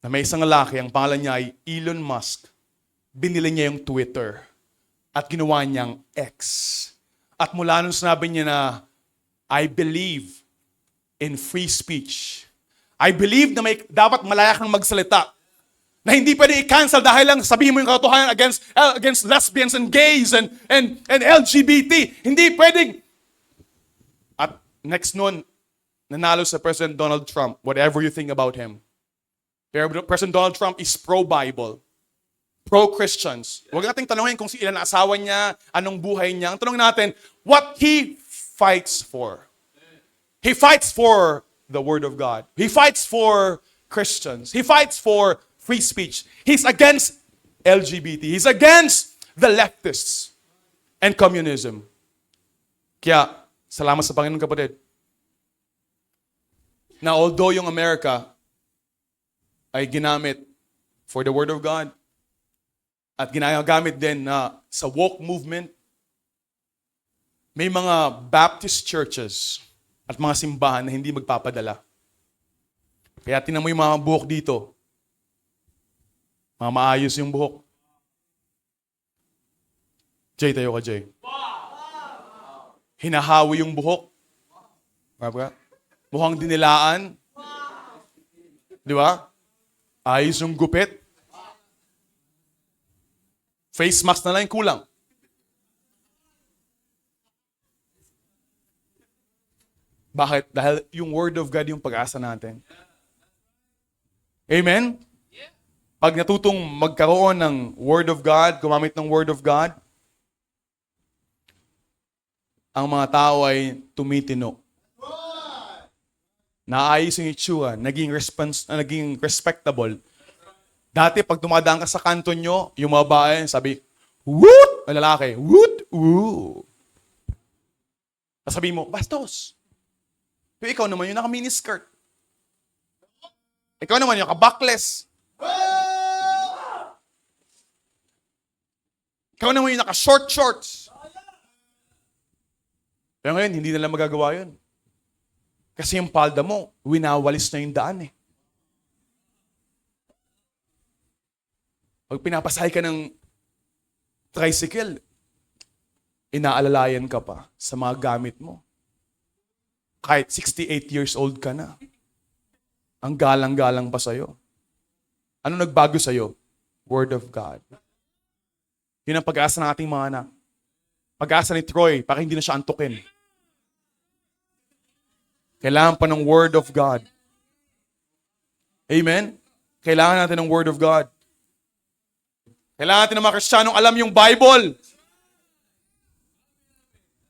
Na may isang lalaki, ang pangalan niya ay Elon Musk. Binili niya yung Twitter. At ginawa niyang X. At mula nung sinabi niya na, I believe in free speech. I believe na dapat malaya kang magsalita. Na hindi pwede i-cancel dahil lang sabihin mo yung katotohanan against lesbians and gays and LGBT. Hindi pwedeng. At next noon, nanalo sa President Donald Trump, whatever you think about him. Pero President Donald Trump is pro-Bible, pro-Christians. Huwag nating tanongin kung ilan ang asawa niya, anong buhay niya. Ang tanong natin, what he fights for. He fights for the Word of God. He fights for Christians. He fights for free speech. He's against LGBT. He's against the leftists and communism. Kaya, salamat sa Panginoon kapatid. Na although yung Amerika ay ginamit for the Word of God at ginagamit din na sa woke movement, may mga Baptist churches at mga simbahan na hindi magpapadala. Kaya tingnan mo yung mga buhok dito. Mga maayos yung buhok. Jay, tayo ka, Jay. Hinahawi yung buhok. Mukhang dinilaan. Di ba? Ayos yung gupit. Face mask na lang yung kulang. Bakit? Dahil yung Word of God yung pag-asa natin. Amen? Pag natutong magkaroon ng Word of God, gumamit ng Word of God, ang mga tao ay tumitino. Naayos yung itsura, naging respectable. Dati, pag dumadaan ka sa kanto nyo, yung mga babae, sabi, woot! Ang lalaki, woot! Woo! Sabi mo, bastos! Pero ikaw naman yung naka-miniskirt. Ikaw naman yung naka-backless. Ikaw naman yung naka-short shorts. Pero ngayon, hindi nila magagawa yun. Kasi yung palda mo, winawalis na yung daan eh. Pag pinapasay ka ng tricycle, inaalalayan ka pa sa mga gamit mo. Kahit 68 years old ka na. Ang galang-galang pa sa'yo. Ano nagbago sa'yo? Word of God. Yun ang pag-asa ng ating mga anak. Pag-asa ni Troy, para hindi na siya antukin. Kailangan pa ng Word of God. Amen? Kailangan natin ng Word of God. Kailangan natin ng mga Kristiyanong alam yung Bible.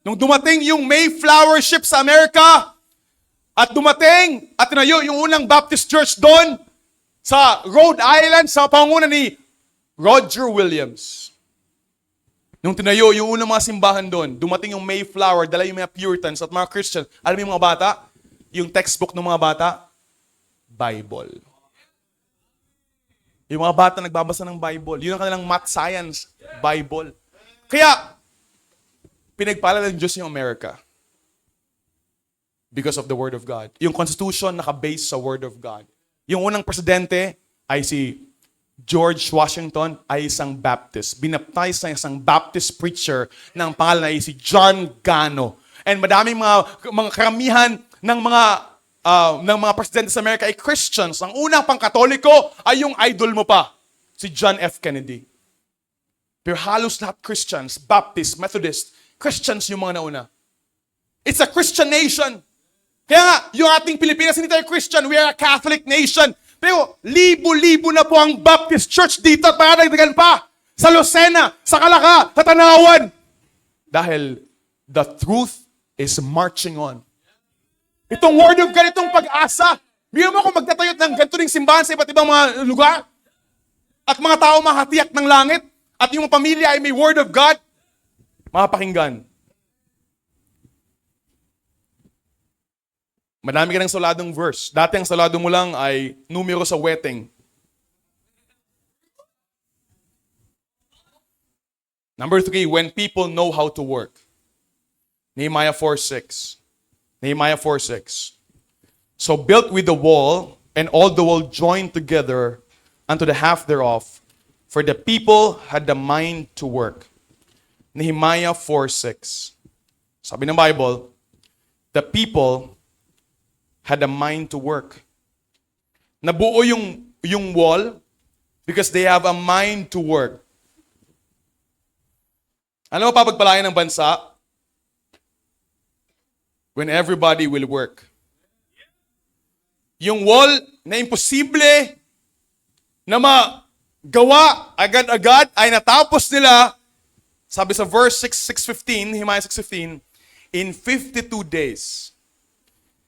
Nung dumating yung Mayflower ship sa Amerika, at dumating at tinayo yung unang Baptist Church doon sa Rhode Island sa pangunguna ni Roger Williams. Nung tinayo yung unang mga simbahan doon, dumating yung Mayflower, dala yung mga Puritans at mga Christians. Alam mo yung mga bata? yung textbook ng mga bata? Bible. Yung mga bata nagbabasa ng Bible. Yun ang kanilang math science, Bible. Kaya, pinagpala ng Diyos yung Amerika. Because of the Word of God. Yung Constitution naka-base sa Word of God. Yung unang presidente ay si George Washington ay isang Baptist. Binaptize na isang Baptist preacher ng pangalan ay si John Gano. And madaming mga karamihan ng mga presidente sa Amerika ay Christians. Ang unang pang-Katoliko ay yung idol mo pa, si John F. Kennedy. Pero halos lahat Christians, Baptist, Methodist, Christians yung mga nauna. It's a Christian nation. Kaya nga, yung ating Pilipinas, hindi tayo Christian, we are a Catholic nation. Pero libo-libo na po ang Baptist Church dito at paragdagan pa. Sa Lucena, sa Calaca, sa Tanawan. Dahil the truth is marching on. Itong Word of God, itong pag-asa. Bigyan mo kung magtatayot ng ganito ring simbahan sa iba't ibang mga lugar. At mga tao mahatiyak ng langit. At yung pamilya ay may Word of God. Makapakinggan. Madami ka ng saladong verse. Dati ang salado mo lang ay numero sa wedding. Number 3, when people know how to work. Nehemiah 4:6. Nehemiah 4:6. So built with the wall, and all the wall joined together unto the half thereof, for the people had the mind to work. Nehemiah 4:6. Sabi ng Bible, the people had a mind to work. Nabuo yung wall because they have a mind to work. Ano mo papagpalayan ng bansa? When everybody will work. Yung wall na imposible na magawa agad-agad ay natapos nila, sabi sa verse 6:15, Nehemiah 6:15, in 52 days.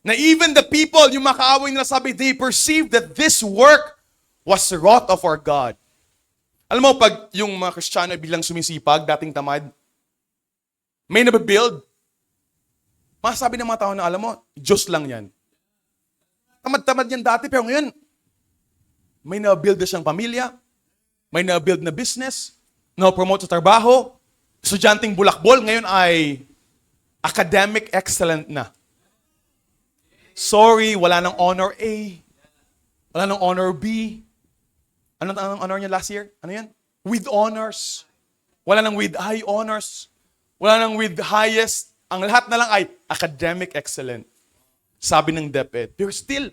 Na even the people, yung makaaway nila, sabi, they perceived that this work was the wrought of our God. Alam mo, pag yung mga Kristiyano bilang sumisipag, dating tamad, may nabibuild, masasabi ng mga tao na, alam mo, Diyos lang yan. Tamad-tamad yan dati, pero ngayon, may nabuild na siyang pamilya, may nabuild na business, na-promote sa trabaho, estudyanteng bulakbol, ngayon ay academic excellent na. Sorry, wala nang honor A. Wala nang honor B. Anong honor niya last year? Ano yan? With honors. Wala nang with high honors. Wala nang with highest. Ang lahat na lang ay academic excellent. Sabi ng DepEd. Pero still,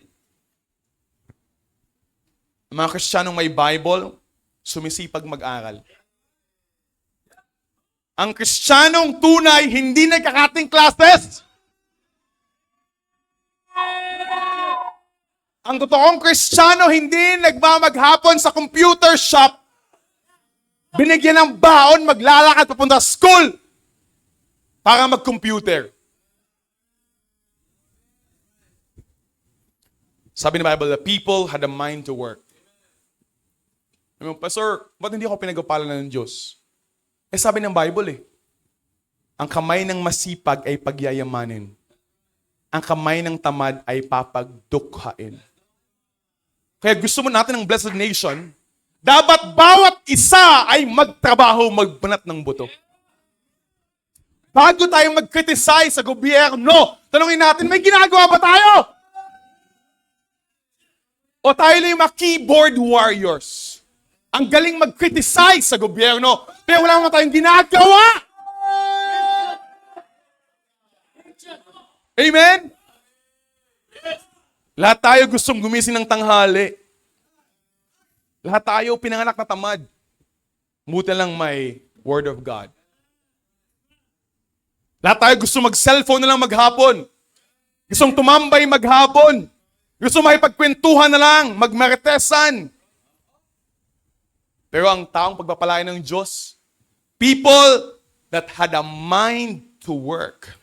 mga Kristiyanong may Bible, sumisipag mag-aral. Ang Kristiyanong tunay, hindi nagkakating classes. Ang totoong Kristiyano hindi nagmamaghapon sa computer shop. Binigyan ng baon, maglalakad papunta sa school para mag-computer. Sabi ng Bible, the people had a mind to work. Pastor, ba't hindi ako pinagpapalan ng Diyos? Sabi ng Bible ang kamay ng masipag ay pagyayamanin. Ang kamay ng tamad ay papagdukhain. Kaya gusto mo natin ng blessed nation, dapat bawat isa ay magtrabaho, magbanat ng buto. Bago tayo mag-criticize sa gobyerno, tanongin natin, may ginagawa ba tayo? O tayo lang yung mga keyboard warriors? Ang galing mag-criticize sa gobyerno, pero wala naman tayong ginagawa. Amen? Lahat tayo gustong gumising ng tanghali. Lahat tayo pinanganak na tamad. Buti lang may Word of God. Lahat tayo gusto mag-cellphone na lang maghapon. Gustong tumambay maghapon. Gusto makipagkwentuhan na lang, magmaritesan. Pero ang taong pagpapalain ng Diyos, people that had a mind to work.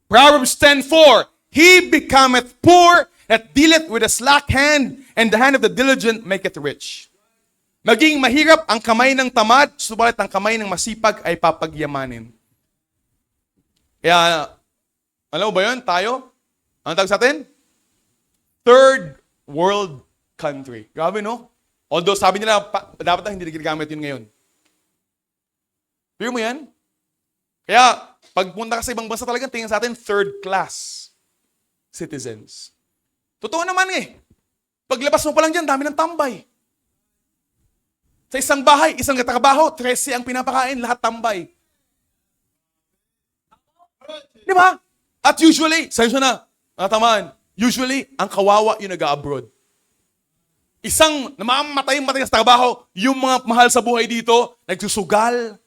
Proverbs 10:4, he becometh poor that dealeth with a slack hand, and the hand of the diligent maketh rich. Maging mahirap ang kamay ng tamad, subalit ang kamay ng masipag ay papagyamanin. Kaya, alam mo ba yun, tayo? Ano tawag sa atin? Third world country. Grabe, no? Although sabi nila, dapat na hindi ginagamit yun ngayon. Pero mo yan? Kaya, pagpunta ka sa ibang bansa talagang tingin sa atin, third class citizens. Totoo naman eh. Paglabas mo pa lang dyan, dami ng tambay. Sa isang bahay, isang katrabaho, 13 ang pinapakain, lahat tambay. Di ba? At usually, sa'yo siya na, natamaan, usually, ang kawawa yung nag-abroad. Isang namamatay sa trabaho, yung mga mahal sa buhay dito, nagsusugal.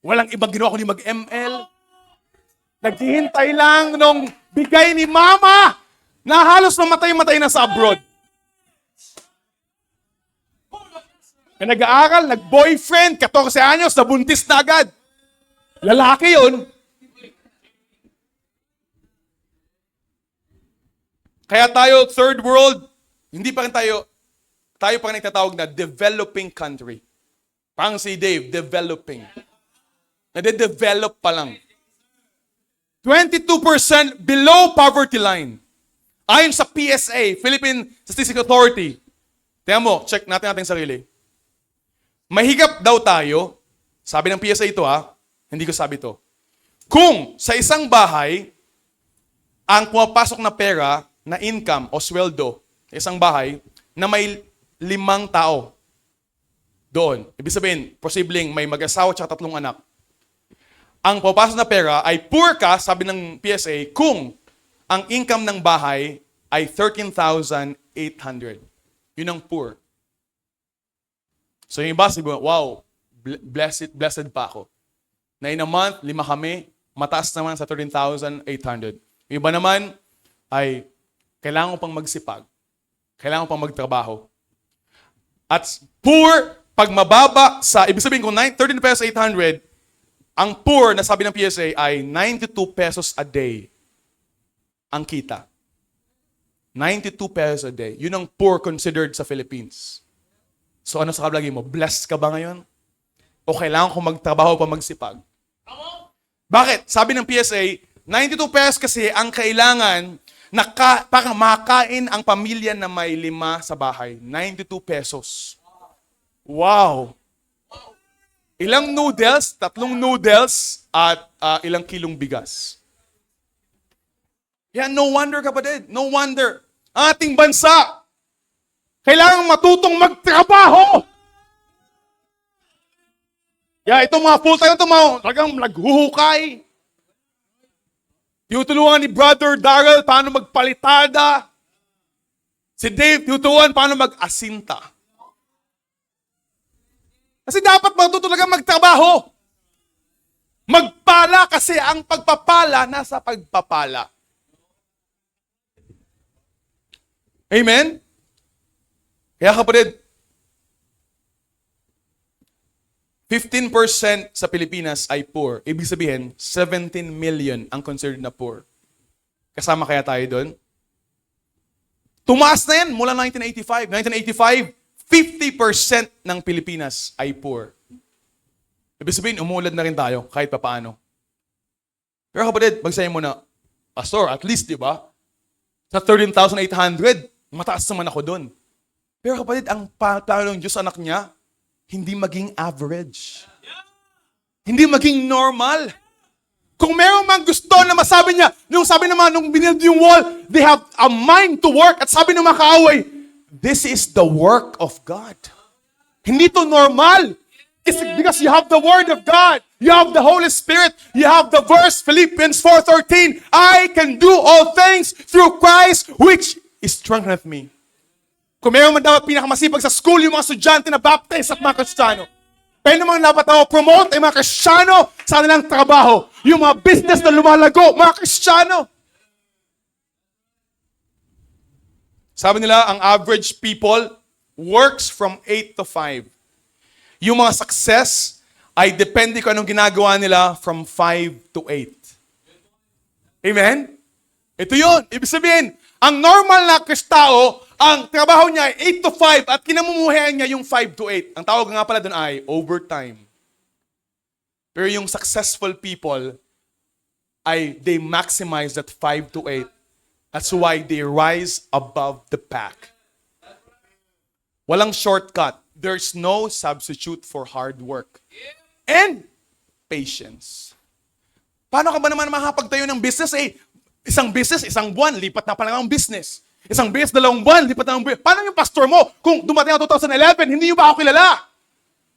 Walang ibang ginawa kundi mag-ML. Naghihintay lang nung bigay ni mama na halos namatay-matay na sa abroad. Na nag-aaral, nag-boyfriend, 14 anyos, nabuntis na agad. Lalaki yun. Kaya tayo, third world, hindi pa rin tayo pa rin nagtatawag na developing country. Parang si Dave, developing. Nade-develop pa lang. 22% below poverty line. Ayon sa PSA, Philippine Statistical Authority. Tingnan mo, check natin ating sarili. Mahigap daw tayo, sabi ng PSA ito hindi ko sabi ito. Kung sa isang bahay, ang pumapasok na pera, na income o sweldo, isang bahay, na may 5 tao doon. Ibig sabihin, posibleng may mag-asawa at 3 anak. Ang pumapasok na pera ay poor ka, sabi ng PSA, kung ang income ng bahay ay 13,800. Yun ang poor. So yung iba, sabi mo, wow, blessed pa ako. Na in a month, 5 kami, mataas naman sa 13,800. Yung iba naman ay kailangan ko pang magsipag. Kailangan ko pang magtrabaho. At poor, pag mababa sa, ibig sabihin kung 13 pesos 800, ang poor na sabi ng PSA ay 92 pesos a day ang kita. 92 pesos a day. Yun ang poor considered sa Philippines. So ano sa kablagi mo? Blessed ka ba ngayon? O kailangan ko magtrabaho pa magsipag? Bakit? Sabi ng PSA, 92 pesos kasi ang kailangan para makain ang pamilya na may 5 sa bahay. 92 pesos. Wow! Ilang noodles, 3 noodles, at ilang kilong bigas. Yeah, no wonder kapatid. No wonder. Ating bansa, kailangan matutong magtrabaho. Yeah, itong mga full-time na ito, talagang naghuhukay. Tinutulungan ni Brother Darrell paano magpalitada. Si Dave, tinutulungan paano mag-asinta. Kasi dapat matuto talaga magtrabaho. Magpala kasi ang pagpapala nasa pagpapala. Amen? Kaya kapatid, 15% sa Pilipinas ay poor. Ibig sabihin, 17 million ang considered na poor. Kasama kaya tayo doon? Tumaas na yan mula 1985. 1985, 50% ng Pilipinas ay poor. Ibig sabihin, umuulad na rin tayo kahit papaano. Pero kapatid, magsayin mo na, Pastor, at least, di ba? Sa 13,800, mataas naman ako doon. Pero kapatid, ang plano ng Diyos anak niya, hindi maging average. Hindi maging normal. Kung meron mang gusto na masabi niya, nung sabi naman, nung binild yung wall, they have a mind to work. At sabi ng mga kaaway, this is the work of God. Hindi to normal. It's because you have the Word of God. You have the Holy Spirit. You have the verse, Philippians 4:13. I can do all things through Christ, which strengtheneth me. Kung meron man dapat pinakamasipag sa school, yung mga estudyante na baptize at mga Kristiyano. Pero naman dapat promote ay mga Kristiyano sa kanilang trabaho. Yung mga business na lumalago, mga Kristiyano. Sabi nila, ang average people works from 8 to 5. Yung mga success ay depende kung anong ginagawa nila from 5 to 8. Amen? Ito yun. Ibig sabihin, ang normal na Kristao, ang trabaho niya ay 8 to 5 at kinamumuhayan niya yung 5 to 8. Ang tawag nga pala doon ay overtime. Pero yung successful people ay they maximize that 5 to 8. That's why they rise above the pack. Walang shortcut. There's no substitute for hard work. And patience. Paano ka ba naman makakapagtayo ng business? Isang business, isang buwan, lipat na pala ang business. Isang business, 2 buwan, lipat na ang business. Paano yung pastor mo? Kung dumating ako 2011, hindi nyo ba ako kilala?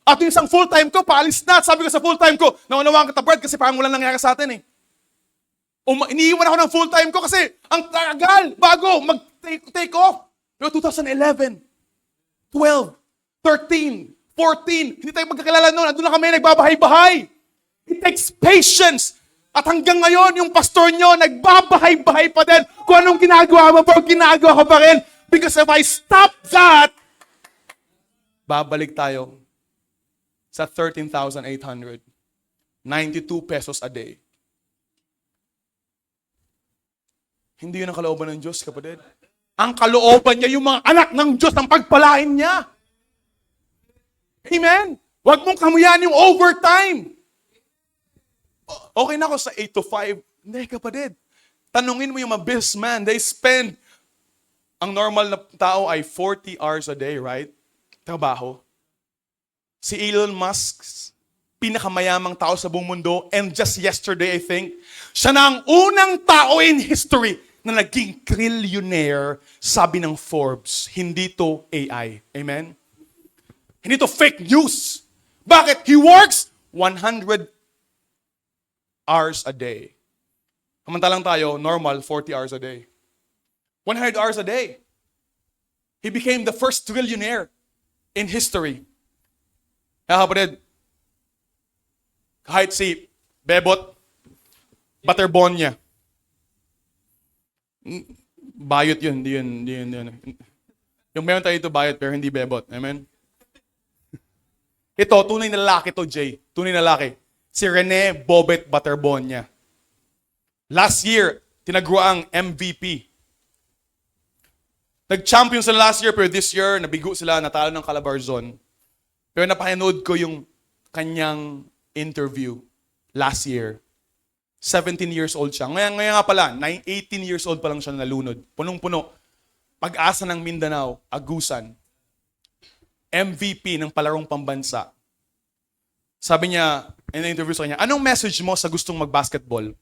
At yung isang full-time ko, paalis na. Sabi ko sa full-time ko, naunawaan kita, Brad, kasi parang walang nangyari sa atin iniiwan ako ng full-time ko kasi ang tagal bago mag-take off. Pero 2011, 12, 13, 14, hindi tayo magkakilala noon. Andun na kami, nagbabahay-bahay. It takes patience. At hanggang ngayon, yung pastor nyo, nagbabahay-bahay pa din. Kung anong ginagawa mo, pero ginagawa ko pa rin. Because if I stop that, babalik tayo sa 13,800. 92 pesos a day. Hindi yun ang kalooban ng Diyos, kapatid. Ang kalooban niya, yung mga anak ng Diyos, ang pagpalain niya. Amen? Huwag mong kamuyan yung overtime. Okay na ako sa 8 to 5. Hindi, kapatid. Tanungin mo yung mga businessman, they spend, ang normal na tao ay 40 hours a day, right? Trabaho. Si Elon Musk, pinakamayamang tao sa buong mundo, and just yesterday, I think, siya na ang unang tao in history na naging trillionaire, sabi ng Forbes. Hindi to AI. Amen? Hindi to fake news. Bakit? He works 100 hours a day. Kamantalang tayo, normal, 40 hours a day. 100 hours a day. He became the first trillionaire in history. Kaya kapatid, kahit si Bebot, Butterbon niya, bayot yun, hindi yun. Yung meron tayo ito bayot, pero hindi Bebot. Amen? Ito, tunay na lalaki to, Jay. Tunay na lalaki. Si Rene Bobet Butterbon niya. Last year, tinagura ang MVP. Nag-champion sila last year, pero this year, nabigo sila, natalo ng Calabarzon. Pero napakinood ko yung kanyang interview last year. 17 years old siya. Ngayon nga pala, 18 years old pa lang siya nalunod. Punong-puno. Pag-asa ng Mindanao, Agusan. MVP ng palarong pambansa. Sabi niya, in the interview sa kanya, anong message mo sa gustong mag-basketball?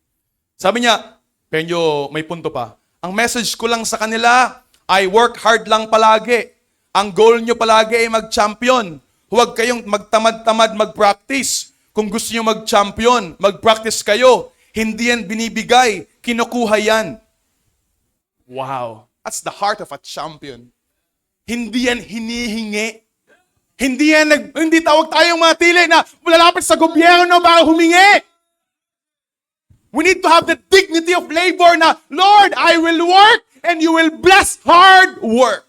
Sabi niya, pero may punto pa. Ang message ko lang sa kanila ay work hard lang palagi. Ang goal nyo palagi ay mag-champion. Huwag kayong magtamad-tamad mag-practice. Kung gusto nyo mag-champion, mag-practice kayo. Hindi yan binibigay, kinukuha yan. Wow. That's the heart of a champion. Hindi yan hinihingi. Hindi tawag tayong mga tili na lalapit sa gobyerno para humingi. We need to have the dignity of labor na, Lord, I will work and you will bless hard work.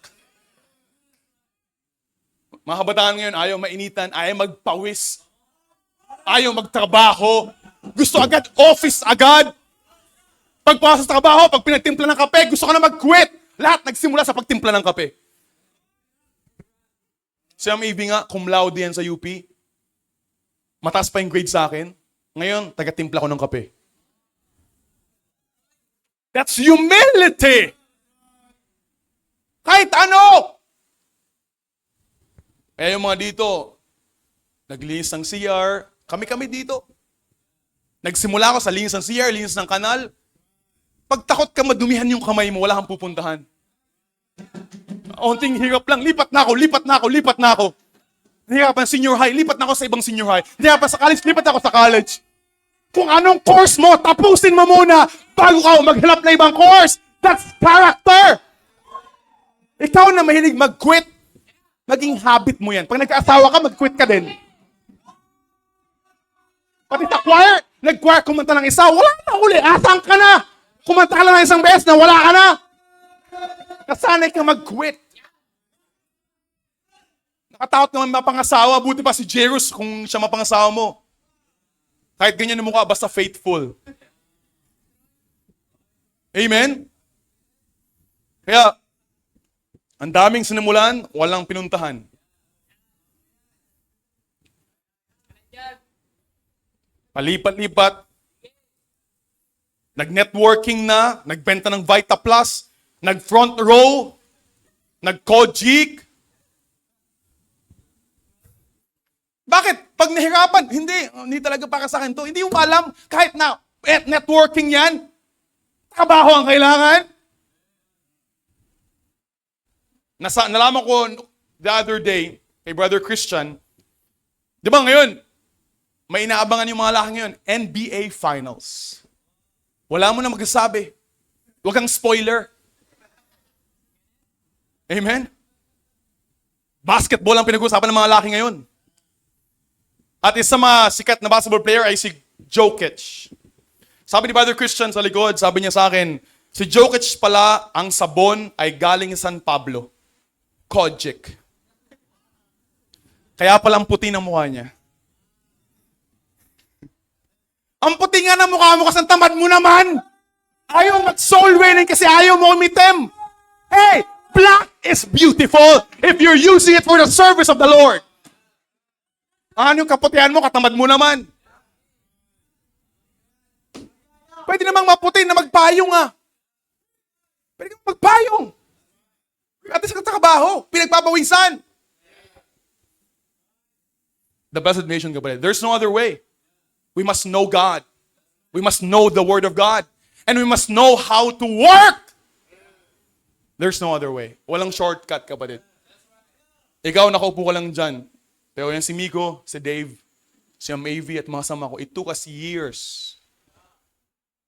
Mga kabataan ngayon, ayaw mainitan, ayaw magpawis, ayaw magtrabaho, gusto agad, office agad. Pagpasok sa trabaho, pag pinagtimpla ng kape, gusto ka na mag-quit. Lahat nagsimula sa pagtimpla ng kape. Si Ma'am Ivy nga, cum laude yan sa UP. Mataas pa yung grade sa akin. Ngayon, taga-timpla ko ng kape. That's humility. Kahit ano. Kaya yung mga dito, naglinis ng CR, kami dito. Nagsimula ako sa linis ng CR, linis ng kanal. Pag takot ka madumihan yung kamay mo, wala kang pupuntahan. Onting hirap lang, lipat na ako. Hirapan senior high, lipat na ako sa ibang senior high. Hirapan sa college, lipat ako sa college. Kung anong course mo, tapusin mo muna bago ka maghanap na ibang course. That's character. Ikaw na mahilig mag-quit, maging habit mo yan. Pag nagkaasawa ka, mag-quit ka din. Pati sa choir, nag-choir, kumanta ng isa, wala na uli, asang ka na. Kumanta ka lang ng isang beses na wala ka na. Kasanay ka mag-quit. Nakatakot naman mapangasawa, buti pa si Jairus kung siya mapangasawa mo. Kahit ganyan yung mukha, basta faithful. Amen? Kaya, ang daming sinimulan, walang pinuntahan. Palipat-lipat. nag-networking na, nagbenta ng Vita Plus, nag-front row, nag-Kojic. Bakit? Pag nahirapan, hindi talaga para sa akin to. Hindi mo alam, kahit na networking yan, trabaho ang kailangan. Nalaman ko the other day, kay Brother Christian, di ba ngayon, may inaabangan yung mga laki ngayon, NBA Finals. Wala mo na magsasabi. Huwag kang spoiler. Amen? Basketball ang pinag-uusapan ng mga laki ngayon. At isa mga sikat na basketball player ay si Jokic. Sabi ni Brother Christian sa likod, sabi niya sa akin, si Jokic pala, ang sabon ay galing sa San Pablo. Kojic. Kaya pala ang puti ng mukha niya. Ang puti nga ng mukha mo kasi ang tamad mo naman. Ayaw mag-soul winning kasi ayaw mo umitim. Hey, black is beautiful if you're using it for the service of the Lord. Ano yung kaputihan mo, katamad mo naman. Pwede namang maputi na magpayong ah. Pwede kang magpayong. At sa trabaho, pinagpapawisan. The blessed nation, kapatid. There's no other way. We must know God. We must know the Word of God. And we must know how to work. There's no other way. Walang shortcut, kapatid. Ikaw, nakaupo ka lang dyan. Pero yan si Miko, si Dave, si AV at mga sama ko, it took us years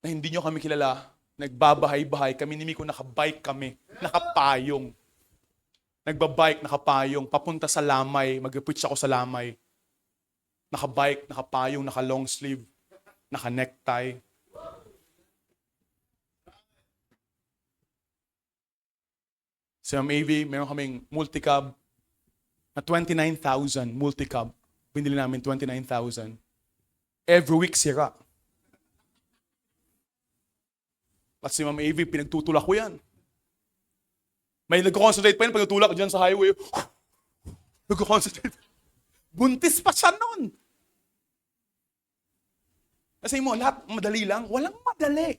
na hindi nyo kami kilala. Nagbabahay-bahay. Kami ni Miko, nakabike kami. Nakapayong. Nagbabike, nakapayong. Papunta sa Lamay. Mag-preach ako sa Lamay. Nakabike, nakapayong, naka-long sleeve. Naka-necktie. Si AV, meron kaming multicab na 29,000 multicab. Binili namin 29,000. Every week sira. At si AV, pinagtutulak ko yan. May nag-concentrate pa yun pag natulak ko dyan sa highway. Nag-concentrate. Buntis pa siya nun. Kasi mo, lahat madali lang. Walang madali.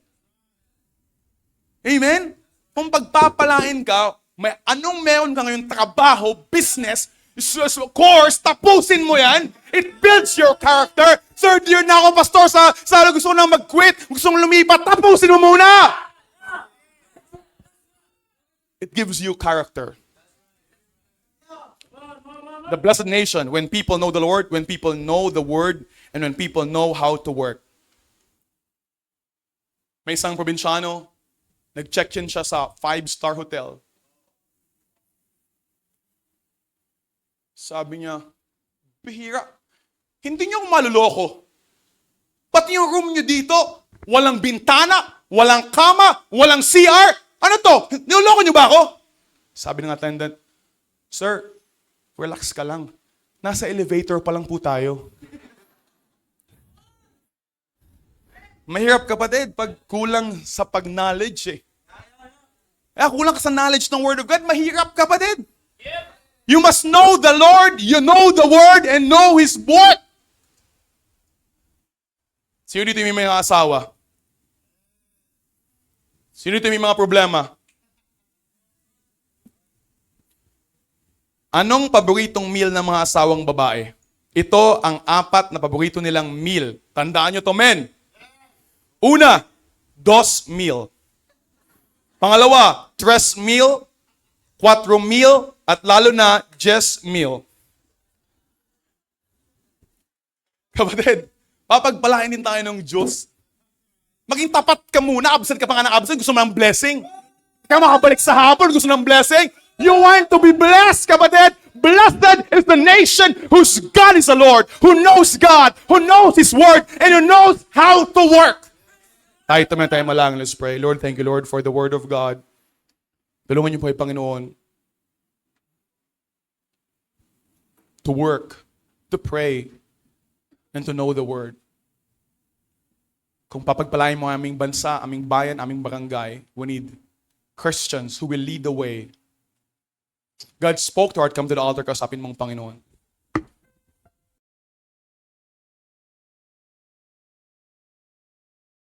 Amen? Kung pagpapalain ka, may anong meron ka ngayon, trabaho, business, course, tapusin mo yan. It builds your character. Third year na ako, pastor, sa gusto ko na mag-quit, gusto kong lumipat, tapusin mo muna. It gives you character. The blessed nation, when people know the Lord, when people know the Word, and when people know how to work. May isang probinsyano, nag-check-in siya sa 5-star hotel. Sabi niya, bihira, hindi niyo ako maluloko. Pati yung room niyo dito, walang bintana, walang kama, walang CR. Ano to? Niloloko niyo ba ako? Sabi ng attendant, Sir, relax ka lang. Nasa elevator pa lang po tayo. Mahirap kapatid pag kulang sa pag-knowledge eh. Kulang ka sa knowledge ng Word of God, mahirap kapatid. You must know the Lord, you know the Word, and know His work. Sino dito may mga asawa? Sino dito may mga problema? Anong paboritong meal ng mga asawang babae? Ito ang 4 na paborito nilang meal. Tandaan nyo to, men. Una, 2 meal. Pangalawa, 3 meal, 4 meal, at lalo na 10 meal. Kapatid, papagpalain din tayo ng Diyos. Maging tapat ka muna, absent ka pa nga ng absent, gusto mo ng blessing. Kaya makabalik sa hapon, gusto ng blessing. You want to be blessed, kapatid. Blessed is the nation whose God is the Lord, who knows God, who knows His Word, and who knows how to work. Tayo malangin, let's pray. Lord, thank you, Lord, for the Word of God. Tulungan niyo po ay Panginoon to work, to pray, and to know the Word. Kung papagpalain mo ang aming bansa, aming bayan, aming barangay, we need Christians who will lead the way. God spoke to our heart, come to the altar, kausapin mong Panginoon.